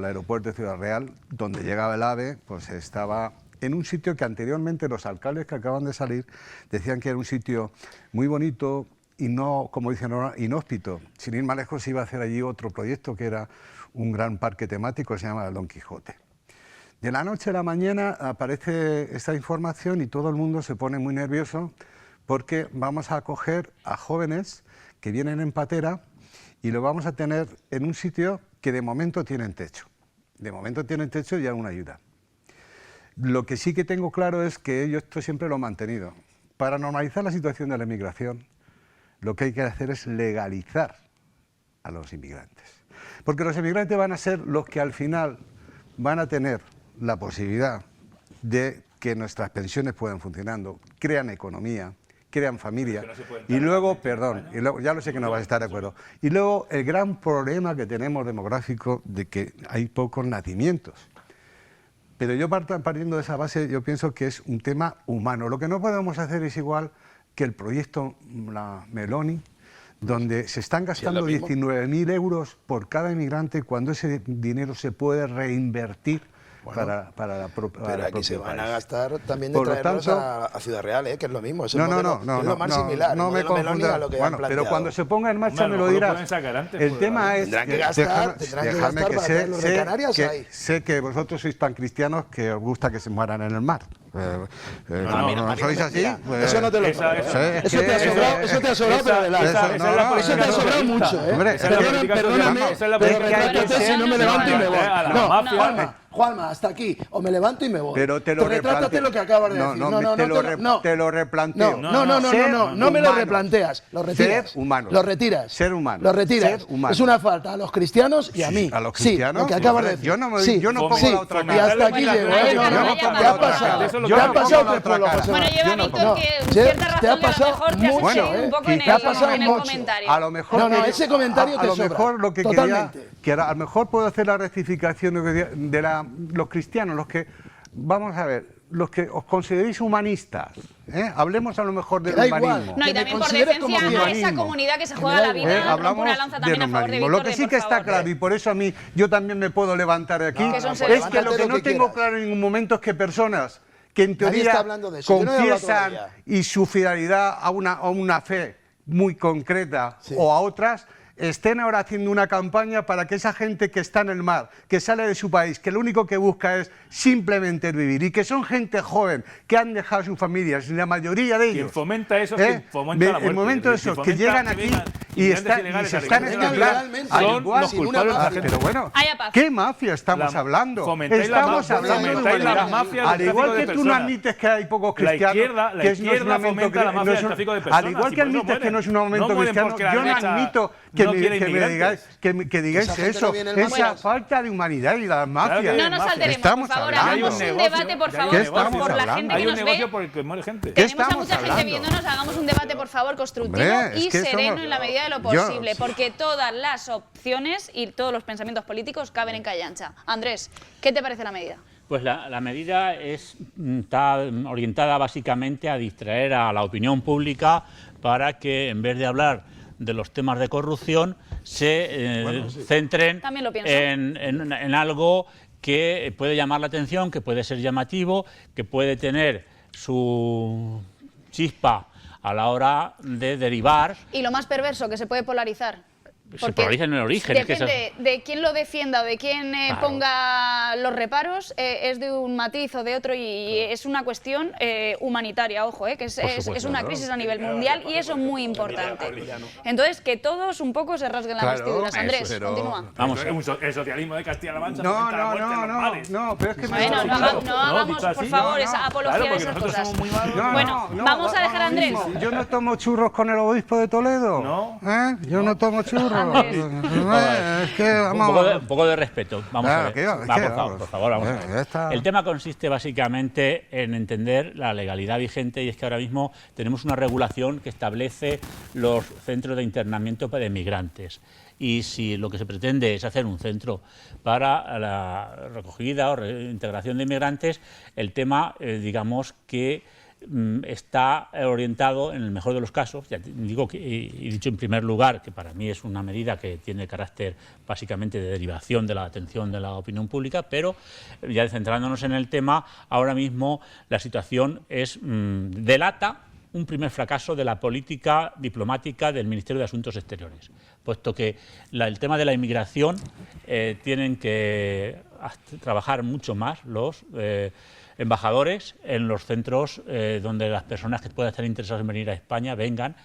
aeropuerto de Ciudad Real, donde llegaba el AVE, pues estaba en un sitio que anteriormente los alcaldes que acaban de salir decían que era un sitio muy bonito y no, como dicen ahora, inhóspito. Sin ir más lejos, se iba a hacer allí otro proyecto que era un gran parque temático que se llama el Don Quijote. De la noche a la mañana aparece esta información y todo el mundo se pone muy nervioso porque vamos a acoger a jóvenes que vienen en patera y lo vamos a tener en un sitio que de momento tienen techo. De momento tienen techo y alguna ayuda. Lo que sí que tengo claro es que yo esto siempre lo he mantenido. Para normalizar la situación de la inmigración, lo que hay que hacer es legalizar a los inmigrantes. Porque los inmigrantes van a ser los que al final van a tener la posibilidad de que nuestras pensiones puedan funcionando, crean economía, crean familia, y luego, y luego, ya lo sé que no vas a estar de acuerdo, y luego el gran problema que tenemos demográfico de que hay pocos nacimientos. Pero yo partiendo de esa base, yo pienso que es un tema humano. Lo que no podemos hacer es igual que el proyecto la Meloni, donde se están gastando 19.000 euros por cada inmigrante cuando ese dinero se puede reinvertir para la propia país. Pero aquí se van a gastar también de traerlos a Ciudad Real, que es lo mismo, es, es lo más similar. No me confunda. Bueno, pero cuando se ponga en marcha me lo dirás. El tema es... Tendrán que gastar para traer los de Canarias ahí. Sé que vosotros sois tan cristianos que os gusta que se mueran en el mar. No sois así. Eso no te lo digo. Eso te ha sobrado, pero adelante. Eso te ha sobrado mucho, Perdóname, pero retrátate si no me levanto y me voy. No, Juanma, hasta aquí. O me levanto y me voy. Pero te lo retrátate lo que acabas de decir. Te lo replanteo. No me lo replanteas. Lo retiras. Ser humano. Lo retiras. Ser humano. Lo retiras. Es una falta a los cristianos y a mí. ¿A los cristianos? Lo que acabas de decir. Yo no pongo la otra cara. Y hasta aquí llego. ¿Qué ha pasado? ¿Qué ha pasado, Pepuelo, José? Bueno, yo veo, Víctor, que cierta razón a lo mejor te has hecho un poco en el comentario. A lo mejor... No, ese comentario te sobra. A lo mejor lo que quería... Que a lo mejor puedo hacer la rectificación de los cristianos, los que... Vamos a ver, los que os consideréis humanistas, hablemos a lo mejor del humanismo. No, y también por decencia a esa comunidad que se juega la vida, hablamos una lanza también a favor de Víctor. Lo que sí que está claro, y por eso a mí yo también me puedo levantar de aquí, es que lo que no tengo claro en ningún momento es que personas que en teoría confiesan y su fidelidad a una fe muy concreta o a otras, estén ahora haciendo una campaña para que esa gente que está en el mar, que sale de su país, que lo único que busca es simplemente vivir, y que son gente joven, que han dejado sus familias, y la mayoría de ellos... Quien fomenta eso es quien fomenta la muerte. El momento de esos que llegan aquí y se están en este plan, son los culpables. Pero bueno, ¿qué mafia estamos hablando? Estamos hablando de humanidad. Al igual que tú no admites que hay pocos cristianos, la izquierda fomenta la mafia del tráfico de personas. Al igual que admites que no es un momento cristiano, yo no admito que digáis eso, esa falta de humanidad y la mafia. No nos alteremos, por favor, hagamos un debate, por favor, por la gente que nos ve. Hay un negocio por el que muere gente. Tenemos a mucha gente viéndonos, hagamos un debate, por favor, constructivo y sereno en la medida de lo posible, porque todas las opciones y todos los pensamientos políticos caben en calle ancha. Andrés, ¿qué te parece la medida? Pues la medida está orientada básicamente a distraer a la opinión pública para que, en vez de hablar de los temas de corrupción, se centren en algo que puede llamar la atención, que puede ser llamativo, que puede tener su chispa a la hora de derivar. Y lo más perverso, que se puede polarizar. se polarizan en el origen. Depende de quién lo defienda o de quién ponga los reparos, es de un matiz o de otro, y es una cuestión humanitaria, ojo, que es una crisis a nivel mundial, y eso es muy importante. Entonces, que todos un poco se rasguen las vestiduras. Andrés, continúa. Vamos, el socialismo de Castilla-La Mancha. No, pero es que... Bueno, no hagamos, por favor, esa apología de esas cosas. Bueno, vamos a dejar a Andrés. Yo no tomo churros con el obispo de Toledo. ¿No? Yo no tomo churros. Es que, un poco de respeto. Vamos a ver. Por favor, vamos a ver. El tema consiste básicamente en entender la legalidad vigente, y es que ahora mismo tenemos una regulación que establece los centros de internamiento para migrantes. Y si lo que se pretende es hacer un centro para la recogida o reintegración de inmigrantes, el tema, digamos que está orientado, en el mejor de los casos, ya digo que he dicho en primer lugar que para mí es una medida que tiene carácter básicamente de derivación de la atención de la opinión pública, pero ya centrándonos en el tema, ahora mismo la situación delata un primer fracaso de la política diplomática del Ministerio de Asuntos Exteriores, puesto que el tema de la inmigración tienen que trabajar mucho más los embajadores en los centros donde las personas que puedan estar interesadas en venir a España vengan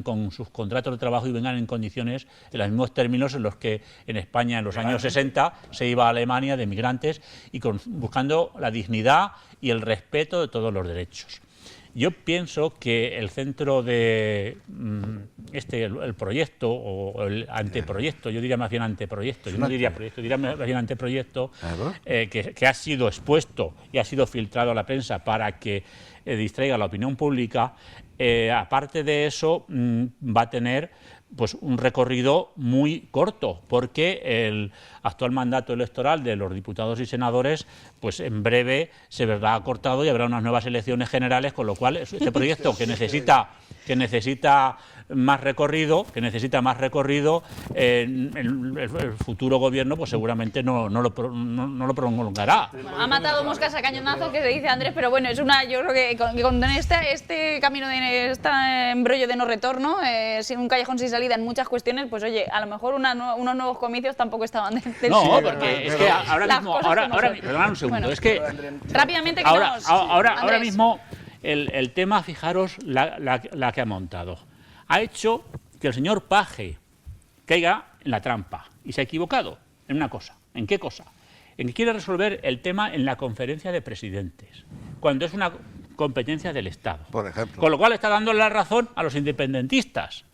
con sus contratos de trabajo y vengan en condiciones, en los mismos términos en los que en España en los años 60 se iba a Alemania de migrantes, y buscando la dignidad y el respeto de todos los derechos. Yo pienso que el centro de el proyecto o el anteproyecto, yo diría más bien anteproyecto, yo no diría proyecto, diría más bien anteproyecto, que ha sido expuesto y ha sido filtrado a la prensa para que distraiga la opinión pública, aparte de eso va a tener pues un recorrido muy corto, porque el actual mandato electoral de los diputados y senadores pues en breve se verá acortado y habrá unas nuevas elecciones generales, con lo cual este proyecto que necesita más recorrido, el futuro gobierno pues seguramente no lo prolongará. Bueno, ha matado moscas a cañonazo, que se dice Andrés, pero bueno, yo creo que con este camino de este embrollo de no retorno, sin un callejón sin salida en muchas cuestiones, pues oye, a lo mejor unos nuevos comicios tampoco estaban del No, porque es que ahora mismo, perdonad un segundo, bueno, es que rápidamente que ahora mismo el tema, fijaros la que ha montado. Ha hecho que el señor Paje caiga en la trampa y se ha equivocado en una cosa. ¿En qué cosa? En que quiere resolver el tema en la conferencia de presidentes, cuando es una competencia del Estado. Por ejemplo. Con lo cual está dando la razón a los independentistas.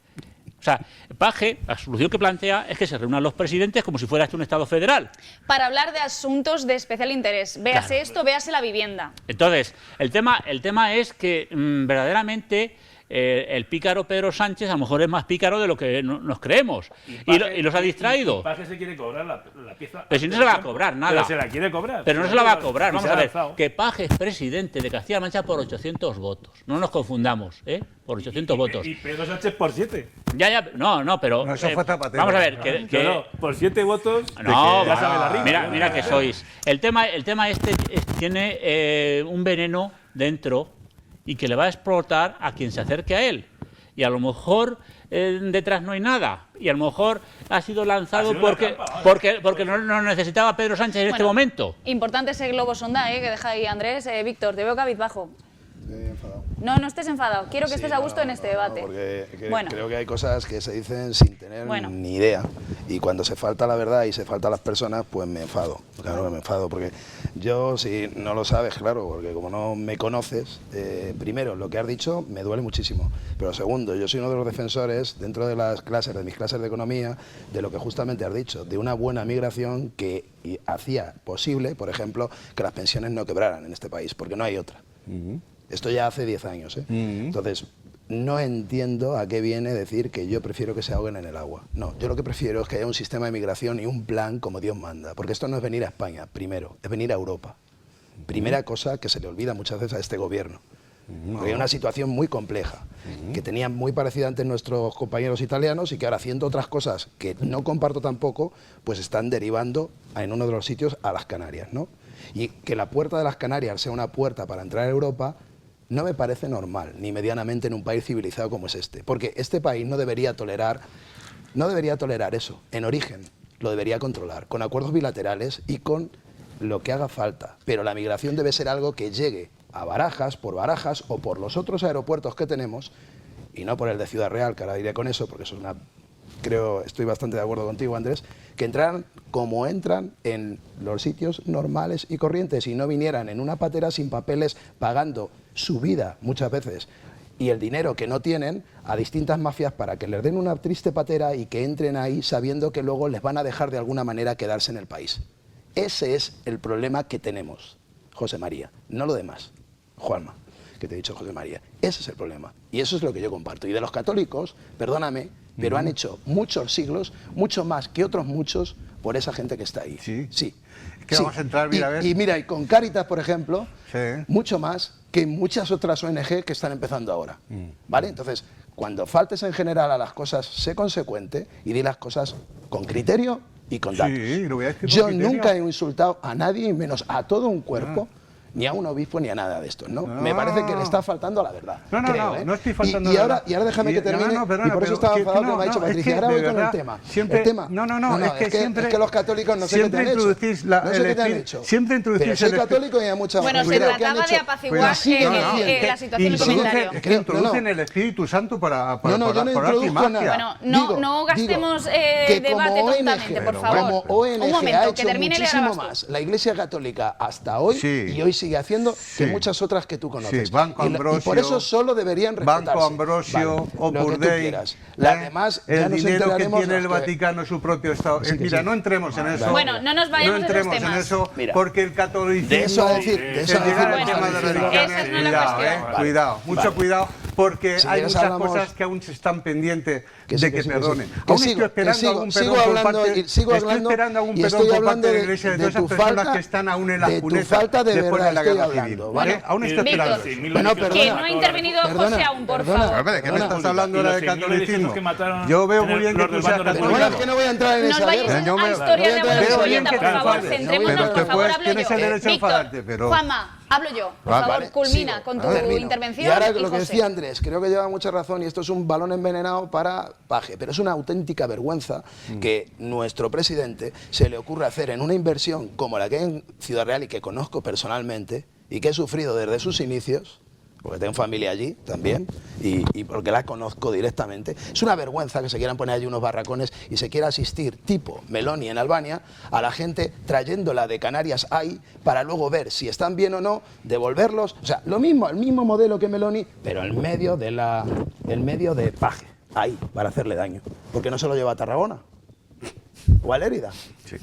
O sea, Paje, la solución que plantea es que se reúnan los presidentes como si fuera esto un Estado federal. Para hablar de asuntos de especial interés. Véase esto, véase la vivienda. Entonces, el tema es que verdaderamente el pícaro Pedro Sánchez a lo mejor es más pícaro de lo que nos creemos. Y los ha distraído. Paje se quiere cobrar la pieza. Pero si no se la va a cobrar nada. Pero se la quiere cobrar. Pero no se la va a cobrar. Vamos a ver, que Paje es presidente de Castilla-La Mancha por 800 votos. No nos confundamos, por 800 votos. Y Pedro Sánchez por 7. Ya, no, pero... No, eso fue Zapatero. Vamos a ver, No, por 7 votos... No, ya sabe la rima. Mira que sois. El tema tiene un veneno dentro y que le va a explotar a quien se acerque a él. Y a lo mejor detrás no hay nada. Y a lo mejor ha sido lanzado porque no necesitaba Pedro Sánchez en este momento. Importante ese globo sonda que deja ahí Andrés. Víctor, te veo cabizbajo. Estoy enfadado. No estés enfadado. Quiero que estés a gusto en este debate. Porque creo que hay cosas que se dicen sin tener ni idea. Y cuando se falta la verdad y se faltan las personas, pues me enfado. Claro que me enfado. Porque yo, si no lo sabes, claro, porque como no me conoces, primero, lo que has dicho me duele muchísimo. Pero segundo, yo soy uno de los defensores, dentro de mis clases de economía, de lo que justamente has dicho, de una buena migración que hacía posible, por ejemplo, que las pensiones no quebraran en este país, porque no hay otra. Esto ya hace 10 años, Entonces, no entiendo a qué viene decir que yo prefiero que se ahoguen en el agua. No, yo lo que prefiero es que haya un sistema de migración y un plan como Dios manda. Porque esto no es venir a España, primero, es venir a Europa. Primera cosa que se le olvida muchas veces a este gobierno. Porque hay una situación muy compleja, que tenían muy parecida antes nuestros compañeros italianos y que ahora, haciendo otras cosas que no comparto tampoco, pues están derivando en uno de los sitios a las Canarias, ¿no? Y que la puerta de las Canarias sea una puerta para entrar a Europa no me parece normal, ni medianamente en un país civilizado como es este. Porque este país no debería tolerar no debería tolerar eso, en origen, lo debería controlar, con acuerdos bilaterales y con lo que haga falta. Pero la migración debe ser algo que llegue a Barajas o por los otros aeropuertos que tenemos, y no por el de Ciudad Real, que ahora diré con eso, porque eso es una... Creo, estoy bastante de acuerdo contigo, Andrés, que entraran como entran en los sitios normales y corrientes y no vinieran en una patera sin papeles, pagando su vida muchas veces y el dinero que no tienen a distintas mafias para que les den una triste patera y que entren ahí sabiendo que luego les van a dejar de alguna manera quedarse en el país. Ese es el problema que tenemos, José María, no lo demás. Juanma, que te he dicho José María, ese es el problema y eso es lo que yo comparto. Y de los católicos, perdóname, pero han hecho muchos siglos, mucho más que otros muchos, por esa gente que está ahí. Sí. Sí. Es que vamos a entrar, mira, a ver. Y mira, y con Cáritas, por ejemplo, Sí. mucho más que muchas otras ONG que están empezando ahora. ¿Vale? Entonces, cuando faltes en general a las cosas, sé consecuente y di las cosas con criterio y con datos. Sí, lo voy a decir con Yo criterio. nunca he insultado a nadie, y menos a todo un cuerpo. Ni a un obispo ni a nada de esto, ¿no? Me parece que le está faltando a la verdad. No estoy faltando y a la ahora, verdad. y ahora déjame que termine, perdona, y por eso pero estaba que enfadado no, que me ha dicho no, es Patricia. que Ahora de voy con el verdad, tema. siempre- el tema. siempre- es que los católicos no sé qué te siempre han hecho. introducís No sé qué te han hecho. siempre introducís Pero soy el- católico y hay mucha Bueno, se cuidado, ¿qué han trataba de hecho? apaciguar Cuidado, siguen la haciendo. situación en comentario. Es que introducen el Espíritu Santo para No, yo no introduzco artimagia. nada. Bueno, no gastemos que debate como tontamente, por favor. Como ONG Un momento, ha que hecho termine y le muchísimo grabas tú. más la Iglesia Católica hasta hoy, Sí. y hoy sigue haciendo que Sí. muchas otras que tú conoces. Sí, Banco Y por Ambrosio, eso solo deberían respetarse. Banco Ambrosio, Vale, Opus lo que tú Dei, quieras. Las demás ya el nos dinero que enteraremos tiene el los que- Vaticano es su propio Estado. Sí, que Mira, sí. no entremos en eso. Bueno, no nos vayamos no de esos entremos en temas. eso, Mira. porque el catolicismo... De eso a decir, de eso a el llegar decir, al tema de bueno, religiones, esa no es la cuidado, cuestión. Vale. cuidado, mucho Vale. cuidado, porque Si hay quieres muchas hablamos- cosas que aún se están pendientes Que de sí, que sí, perdonen. que Aún sigo, estoy esperando que algún sigo perdón por hablando, parte... y sigo Estoy hablando, esperando algún y perdón estoy por hablando parte de la de- Iglesia de de todas esas tu personas falta- que están aún en la de tu cuneta falta de después verdad de la estoy guerra hablando, civil. ¿vale? Aún estoy Víctor, esperando. Bueno, que perdona. no ha intervenido José aún, por perdona. favor. Hombre, ¿de qué me estás hablando Y ahora los de 6.000 religiosos catolicismo? que mataron Yo veo en muy el- bien que los tú del seas bando Pero católico. bueno, es que no voy a entrar en Nos esa vayamos guerra. Yo me- a historias de Veo abuela bien Solleta, que por te favor, enfades. centrémonos, Pero por favor, hablo tienes yo. el derecho a Víctor, enfadarte, pero... Juanma, hablo yo. Por Ah, favor, vale. culmina Sigo. con tu Termino. intervención. Y ahora lo que José. decía Andrés, creo que lleva mucha razón y esto es un balón envenenado para Paje, pero es una auténtica vergüenza que nuestro presidente se le ocurra hacer en una inversión como la que hay en Ciudad Real y que conozco personalmente y que he sufrido desde sus inicios, porque tengo familia allí también y porque la conozco directamente. Es una vergüenza que se quieran poner allí unos barracones y se quiera asistir, tipo Meloni en Albania, a la gente trayéndola de Canarias ahí para luego ver si están bien o no, devolverlos. O sea, lo mismo, el mismo modelo que Meloni, pero en medio de Paje, ahí, para hacerle daño. Porque no se lo lleva a Tarragona, o a Lérida, Sí,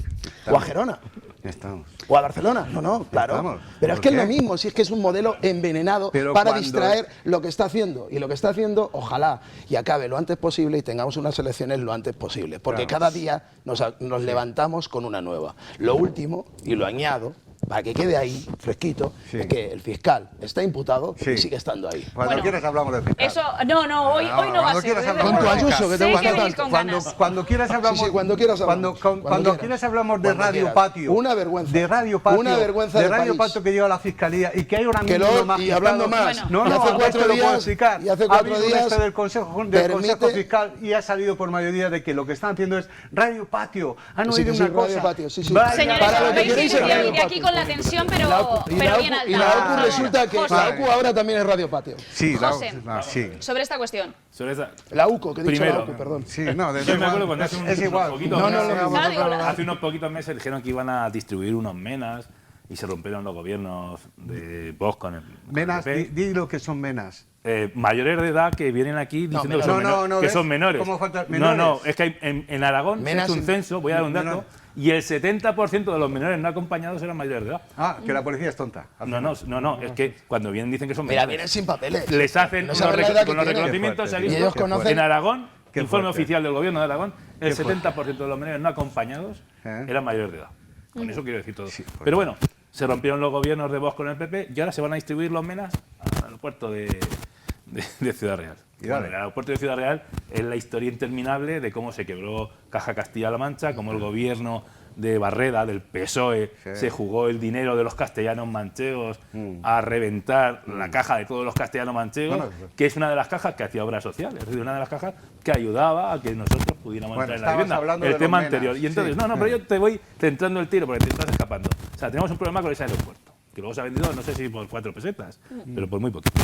o a Gerona. Estamos. ¿O a Barcelona? No, claro. Estamos. Pero es ¿Por que es lo qué? mismo, si es que es un modelo envenenado Pero para cuando- distraer lo que está haciendo. Y lo que está haciendo, ojalá, y acabe lo antes posible y tengamos unas elecciones lo antes posible. Porque Claro. cada día nos levantamos con una nueva. Lo último, y lo añado, para que quede ahí, fresquito, Sí. es que el fiscal está imputado Sí. y sigue estando ahí. Cuando Bueno, quieras hablamos del fiscal. Eso, hoy no va a cuando ser. quieras desde hablamos Con tu luego. del Ayuso, que te Sé gusta que venís tanto. con Cuando, ganas. cuando quieras hablamos, Sí, cuando quieras hablamos. Cuando quieras hablamos de Cuando Radio quieras. Patio. Una vergüenza. De Radio Patio. Una vergüenza de de Radio país. Patio que lleva la fiscalía y que hay ahora Que mismo lo- unos magistrados- y hablando más, Bueno. No, y no, hace esto 4 lo puedo días, explicar. y hace Ha 4 habido un días este del Consejo permite- Fiscal y ha salido por mayoría de que lo que están haciendo es Radio Patio. Han Sí, oído que sí, una Radio cosa. Patio, sí, sí. Vaya, Señores, Para lo os que veis queréis que es yo Radio iré aquí Patio. con la tensión, pero Y bien la alta. OCU por favor. resulta que José, la OCU ahora también es Radio Patio. Sí, José. sí. sobre esta cuestión. Sobre esa- La UCO, que he dicho Primero. la UCO, perdón. Sí, no, Yo me acuerdo cuando hace es igual. unos poquitos No, no, meses, no, no, digo, la- hace unos poquitos meses dijeron que iban a distribuir unos menas y se rompieron los gobiernos de Vox con el Menas, PP. di lo que son menas. Mayores de edad que vienen aquí diciendo que, son, no, menores, no, que ¿ves? son menores. ¿Cómo falta- No, menores? no, es que en Aragón se Menas hizo un en- censo, voy a dar un dato, menor. y el 70% de los menores no acompañados eran mayores de edad. Ah, que la policía es tonta. No, es que cuando vienen dicen que son Mira, menores. vienen sin papeles. Les hacen No unos saben la edad que con los tienen. reconocimientos se ha Qué visto Y ellos conocen- en Aragón, Qué informe fuerte. oficial del gobierno de Aragón, el Qué fuerte. 70% de los menores no acompañados eran mayores de edad. Con eso quiero decir todo. Sí, fuerte. Pero bueno, se rompieron los gobiernos de Vox con el PP y ahora se van a distribuir los menas al aeropuerto de Ciudad Real. Bueno, el aeropuerto de Ciudad Real es la historia interminable de cómo se quebró Caja Castilla-La Mancha, cómo el gobierno de Barreda, del PSOE, se jugó el dinero de los castellanos manchegos a reventar la caja de todos los castellanos manchegos, que es una de las cajas que hacía obra social, es decir, una de las cajas que ayudaba a que nosotros pudiéramos entrar en la vivienda. El tema anterior. Y entonces, pero yo te voy centrando el tiro porque te estás escapando. O sea, tenemos un problema con ese aeropuerto, que luego se ha vendido, no sé si por 4 pesetas, pero por muy poquito.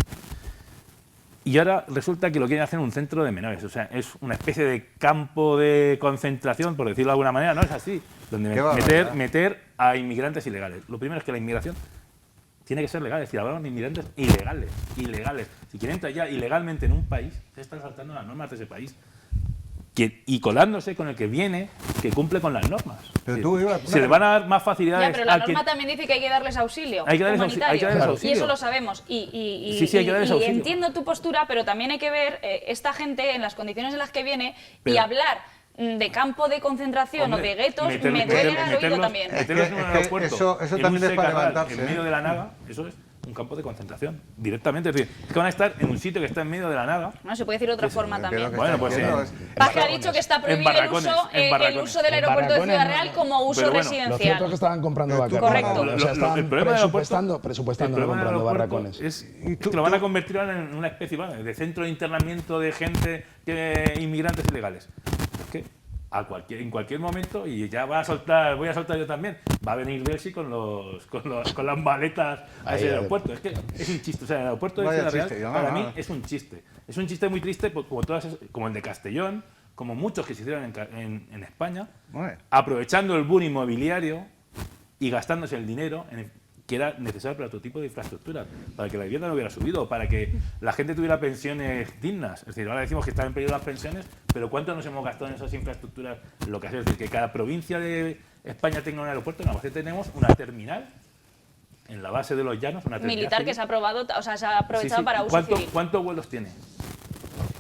Y ahora resulta que lo quieren hacer en un centro de menores, o sea, es una especie de campo de concentración, por decirlo de alguna manera, no es así, donde meter a inmigrantes ilegales. Lo primero es que la inmigración tiene que ser legal, es decir, hablamos de inmigrantes ilegales. Si quieren entrar ya ilegalmente en un país, se están saltando las normas de ese país. Y colándose con el que viene, que cumple con las normas. Pero se le van a dar más facilidades. Ya, pero la norma también dice que hay que darles auxilio humanitario. Y eso lo sabemos. Y entiendo tu postura, pero también hay que ver esta gente en las condiciones en las que viene y hablar de campo de concentración o de guetos, me duele al oído también. Meterlos en un aeropuerto, eso también es para levantarse. En medio de la nada, eso es un campo de concentración, directamente. Es decir, es que van a estar en un sitio que está en medio de la nada. No, se puede decir de otra forma también. Bueno, pues Pazca ha dicho que está prohibido el uso del aeropuerto de Ciudad Real como uso residencial. Lo cierto es que estaban comprando barracones. Correcto. O sea, estaban presupuestando comprando barracones. Es que lo van a convertir en una especie de centro de internamiento de gente, inmigrantes ilegales. Es que en cualquier momento, y ya voy a soltar yo también, va a venir Belsi con las maletas a ese aeropuerto. Es que es un chiste. O sea, el aeropuerto de Ciudad Real para mí es un chiste. Es un chiste muy triste, como el de Castellón, como muchos que se hicieron en España, aprovechando el boom inmobiliario y gastándose el dinero que era necesario para otro tipo de infraestructuras, para que la vivienda no hubiera subido, para que la gente tuviera pensiones dignas. Es decir, ahora decimos que están en peligro las pensiones, pero ¿cuánto nos hemos gastado en esas infraestructuras? Lo que hace es decir, que cada provincia de España tenga un aeropuerto. En Albacete tenemos una terminal en la base de los Llanos, una terminal militar que se ha aprovechado para uso civil. ¿Cuántos vuelos tiene?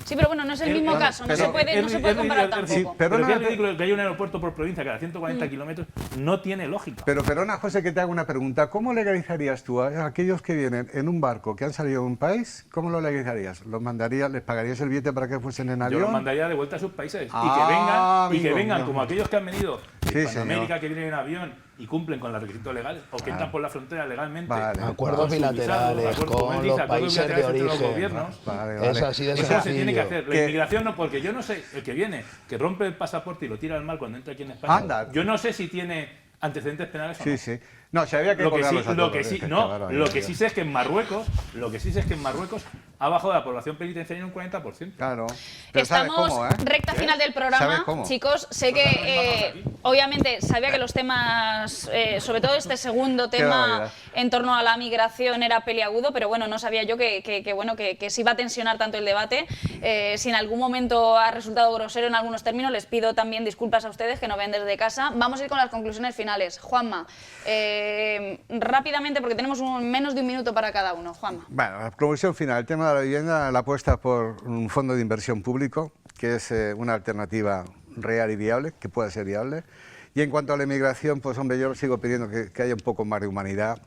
Sí, pero bueno, no es el mismo caso, no se puede comparar tampoco. Pero que es ridículo que haya un aeropuerto por provincia cada 140 kilómetros, no tiene lógica. Pero perdona, José, que te hago una pregunta. ¿Cómo legalizarías tú a aquellos que vienen en un barco que han salido de un país? ¿Cómo lo legalizarías? ¿Los mandarías, les pagarías el billete para que fuesen en avión? Yo los mandaría de vuelta a sus países y que vengan como aquellos que han venido de Hispanoamérica, que vienen en avión y cumplen con los requisitos legales o que entran por la frontera legalmente. Acuerdos bilaterales con los países de origen. Es así de sencillo. Eso se tiene que hacer. La inmigración no, porque yo no sé, el que viene, que rompe el pasaporte y lo tira al mar cuando entra aquí en España, yo no sé si tiene antecedentes penales o no. Sí. No, se había que lo que sí sé es que en Marruecos ha bajado la población penitenciaria en un 40%. Claro. Pero estamos recta final del programa, chicos. Sé que obviamente sabía que los temas, sobre todo este segundo tema en torno a la migración era peliagudo, pero bueno, no sabía yo que se iba a tensionar tanto el debate. Si en algún momento ha resultado grosero en algunos términos, les pido también disculpas a ustedes que no ven desde casa. Vamos a ir con las conclusiones finales. Juanma, rápidamente, porque tenemos menos de un minuto para cada uno. Juanma. Bueno, la conclusión final. El tema de la vivienda, la apuesta por un fondo de inversión público, que es una alternativa real y viable, que puede ser viable. Y en cuanto a la inmigración, pues hombre, yo sigo pidiendo que haya un poco más de humanidad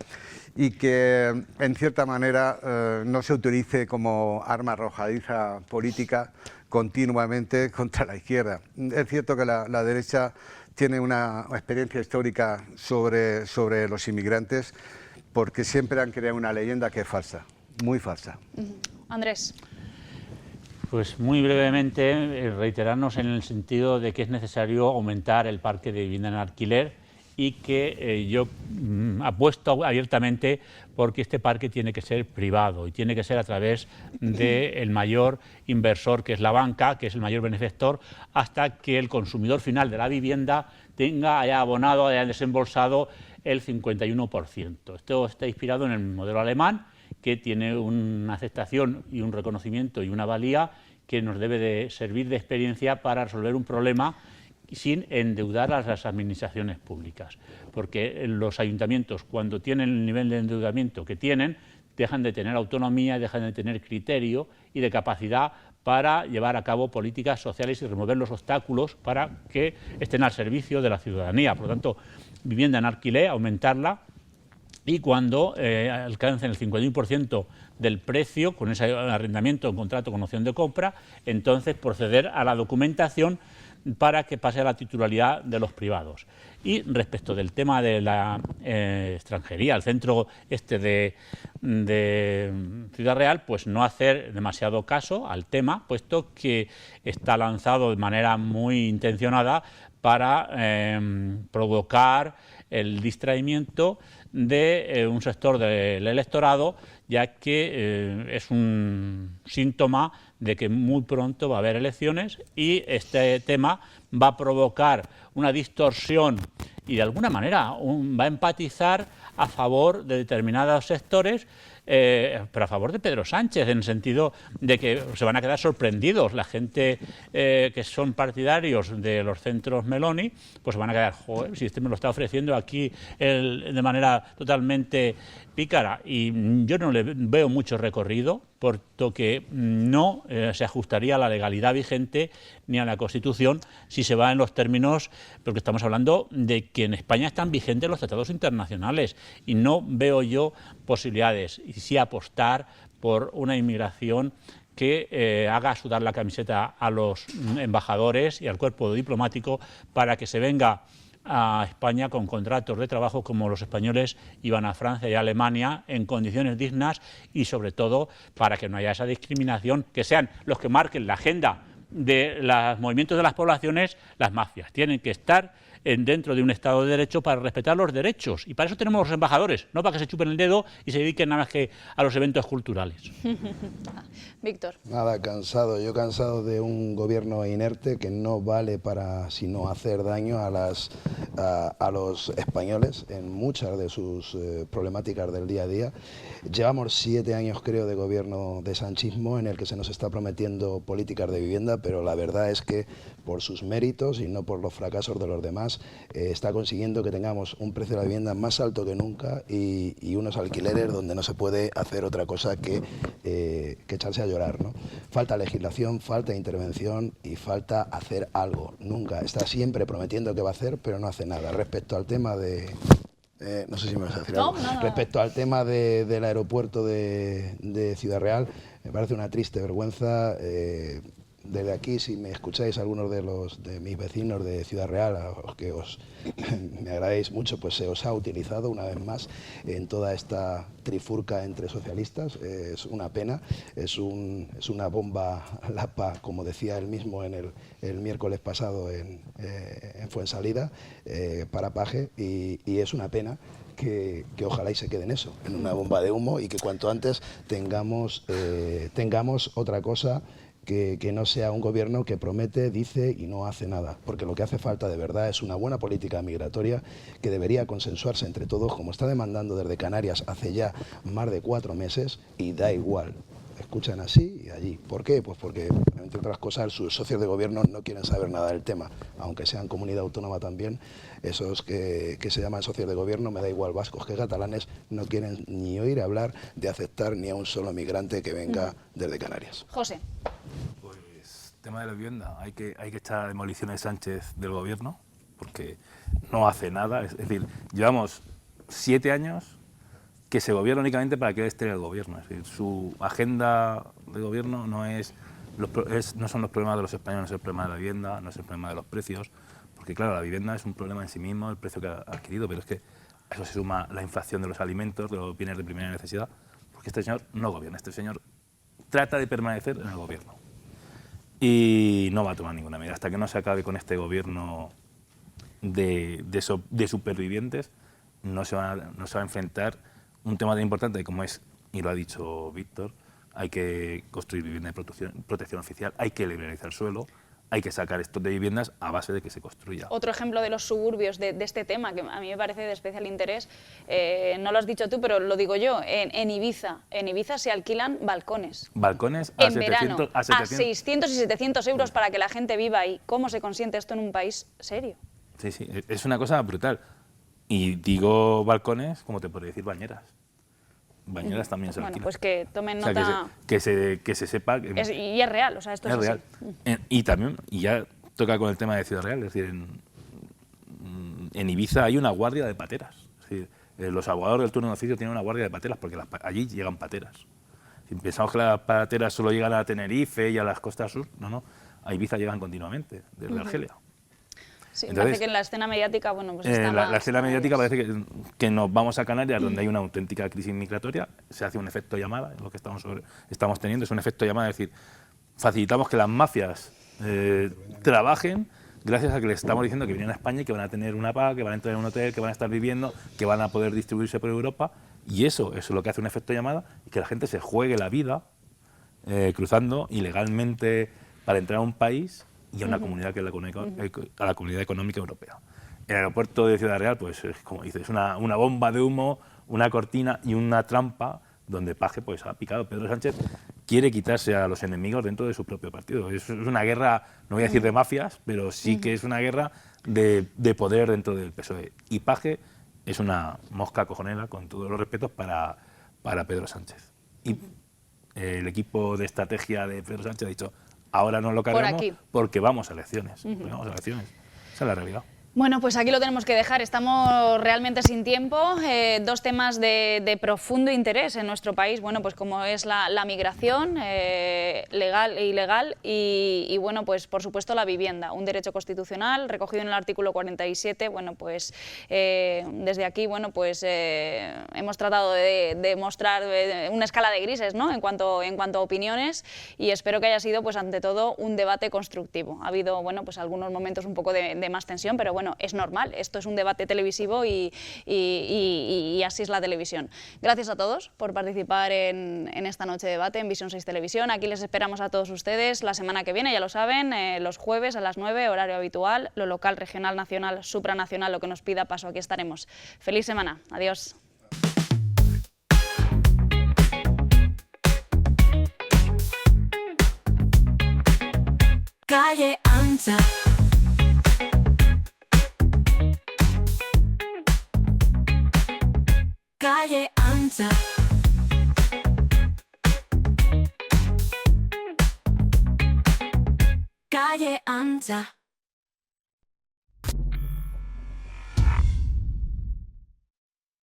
y que, en cierta manera, no se utilice como arma arrojadiza política continuamente contra la izquierda. Es cierto que la derecha tiene una experiencia histórica sobre los inmigrantes, porque siempre han creado una leyenda que es falsa, muy falsa. Andrés. Pues muy brevemente, reiterarnos en el sentido de que es necesario aumentar el parque de vivienda en alquiler y que yo apuesto abiertamente porque este parque tiene que ser privado y tiene que ser a través del mayor inversor, que es la banca, que es el mayor benefactor, hasta que el consumidor final de la vivienda haya abonado, haya desembolsado el 51%. Esto está inspirado en el modelo alemán, que tiene una aceptación y un reconocimiento y una valía que nos debe de servir de experiencia para resolver un problema sin endeudar a las administraciones públicas, porque los ayuntamientos, cuando tienen el nivel de endeudamiento que tienen, dejan de tener autonomía, dejan de tener criterio y de capacidad para llevar a cabo políticas sociales y remover los obstáculos para que estén al servicio de la ciudadanía. Por lo tanto, vivienda en alquiler, aumentarla, y cuando alcancen el 51% del precio, con ese arrendamiento en contrato con opción de compra, entonces proceder a la documentación para que pase a la titularidad de los privados. Y respecto del tema de la extranjería, el centro de Ciudad Real, pues no hacer demasiado caso al tema, puesto que está lanzado de manera muy intencionada para provocar el distraimiento de un sector del electorado, ya que es un síntoma de que muy pronto va a haber elecciones y este tema va a provocar una distorsión y de alguna manera va a empatizar a favor de determinados sectores, pero a favor de Pedro Sánchez, en el sentido de que se van a quedar sorprendidos. La gente que son partidarios de los centros Meloni, pues se van a quedar, joder, si este me lo está ofreciendo aquí de manera totalmente pícara. Y yo no le veo mucho recorrido, puesto que no se ajustaría a la legalidad vigente ni a la Constitución si se va en los términos, porque estamos hablando de que en España están vigentes los tratados internacionales y no veo yo posibilidades, y sí apostar por una inmigración que haga sudar la camiseta a los embajadores y al cuerpo diplomático para que se venga a España con contratos de trabajo como los españoles iban a Francia y a Alemania en condiciones dignas y sobre todo para que no haya esa discriminación, que sean los que marquen la agenda de los movimientos de las poblaciones, las mafias. Tienen que estar dentro de un Estado de Derecho para respetar los derechos. Y para eso tenemos los embajadores, no para que se chupen el dedo y se dediquen nada más que a los eventos culturales. Víctor. Nada, cansado. Yo cansado de un gobierno inerte que no vale para sino hacer daño a los españoles en muchas de sus problemáticas del día a día. Llevamos 7 años, creo, de gobierno de sanchismo en el que se nos está prometiendo políticas de vivienda, pero la verdad es que por sus méritos y no por los fracasos de los demás, está consiguiendo que tengamos un precio de la vivienda más alto que nunca y unos alquileres donde no se puede hacer otra cosa que echarse a llorar, ¿no? Falta legislación, falta intervención y falta hacer algo. Nunca, está siempre prometiendo que va a hacer, pero no hace nada. Respecto al tema de... no sé si me vas a decir algo. No. Respecto al tema del aeropuerto de Ciudad Real, me parece una triste vergüenza. Desde aquí, si me escucháis algunos de mis vecinos de Ciudad Real, a los que me agradéis mucho, pues se os ha utilizado una vez más en toda esta trifurca entre socialistas. Es una pena, es una bomba lapa, como decía él mismo el miércoles pasado en Fuensalida, para Paje, y es una pena que ojalá y se quede en eso, en una bomba de humo, y que cuanto antes tengamos otra cosa que no sea un gobierno que promete, dice y no hace nada, porque lo que hace falta de verdad es una buena política migratoria que debería consensuarse entre todos, como está demandando desde Canarias hace ya más de 4 meses, y da igual, escuchan así y allí. ¿Por qué? Pues porque, entre otras cosas, sus socios de gobierno no quieren saber nada del tema, aunque sean comunidad autónoma también. Esos que se llaman socios de gobierno, me da igual vascos que catalanes, no quieren ni oír hablar de aceptar ni a un solo migrante que venga desde Canarias. José. Pues, tema de la vivienda, hay que echar a demolición de Sánchez del gobierno, porque no hace nada. Es decir, llevamos 7 años que se gobierna únicamente para que él esté en el gobierno. Es decir, su agenda de gobierno no son los problemas de los españoles, no es el problema de la vivienda, no es el problema de los precios, porque claro, la vivienda es un problema en sí mismo, el precio que ha adquirido, pero es que a eso se suma la inflación de los alimentos, de los bienes de primera necesidad, porque este señor no gobierna, este señor trata de permanecer en el gobierno y no va a tomar ninguna medida hasta que no se acabe con este gobierno de supervivientes. No se va a enfrentar un tema tan importante como es, y lo ha dicho Víctor, hay que construir vivienda de protección oficial, hay que liberalizar el suelo, hay que sacar estos de viviendas a base de que se construya. Otro ejemplo de los suburbios de este tema, que a mí me parece de especial interés, no lo has dicho tú, pero lo digo yo, en Ibiza se alquilan balcones. Balcones en verano, a 600 y 700 euros para que la gente viva ahí. ¿Cómo se consiente esto en un país serio? Sí, es una cosa brutal. Y digo balcones, como te podría decir bañeras. Bañeras también se alquilan. Bueno, pues que tomen nota. O sea, que se sepa. Y es real, o sea, esto es real. Y también, y ya toca con el tema de Ciudad Real, es decir, en Ibiza hay una guardia de pateras. Es decir, Los abogados del turno de oficio tienen una guardia de pateras porque allí llegan pateras. Si pensamos que las pateras solo llegan a Tenerife y a las costas sur, no, a Ibiza llegan continuamente, desde Argelia. Sí, Entonces, parece que en la escena mediática, bueno, pues está más... La escena mediática parece que nos vamos a Canarias, donde hay una auténtica crisis migratoria, se hace un efecto llamada, es lo que estamos teniendo, es un efecto llamada, es decir, facilitamos que las mafias trabajen gracias a que les estamos diciendo que vienen a España y que van a tener una paga, que van a entrar en un hotel, que van a estar viviendo, que van a poder distribuirse por Europa, y eso es lo que hace un efecto llamada, y que la gente se juegue la vida cruzando ilegalmente para entrar a un país y a una comunidad que es a la Comunidad Económica Europea. El aeropuerto de Ciudad Real, pues como dices, es una bomba de humo, una cortina y una trampa donde Paje pues ha picado. Pedro Sánchez quiere quitarse a los enemigos dentro de su propio partido. Es una guerra, no voy a decir de mafias, pero sí que es una guerra de poder dentro del PSOE. Y Paje es una mosca cojonera, con todos los respetos, para Pedro Sánchez. Y el equipo de estrategia de Pedro Sánchez ha dicho: ahora no lo cargamos porque vamos a elecciones. Vamos a elecciones. Esa es la realidad. Bueno, pues aquí lo tenemos que dejar. Estamos realmente sin tiempo. Dos temas de profundo interés en nuestro país, bueno, pues como es la migración legal e ilegal y bueno, pues por supuesto la vivienda, un derecho constitucional recogido en el artículo 47. Bueno, pues desde aquí, bueno, pues hemos tratado de mostrar una escala de grises, ¿no? En cuanto a opiniones, y espero que haya sido, pues ante todo, un debate constructivo. Ha habido, bueno, pues algunos momentos un poco de más tensión, pero bueno, es normal, esto es un debate televisivo y así es la televisión. Gracias a todos por participar en esta noche de debate en Visión 6 Televisión. Aquí les esperamos a todos ustedes la semana que viene, ya lo saben, los jueves a las 9, horario habitual, lo local, regional, nacional, supranacional, lo que nos pida paso, aquí estaremos. Feliz semana, adiós. Calle ancha. Calle ancha. Calle ancha.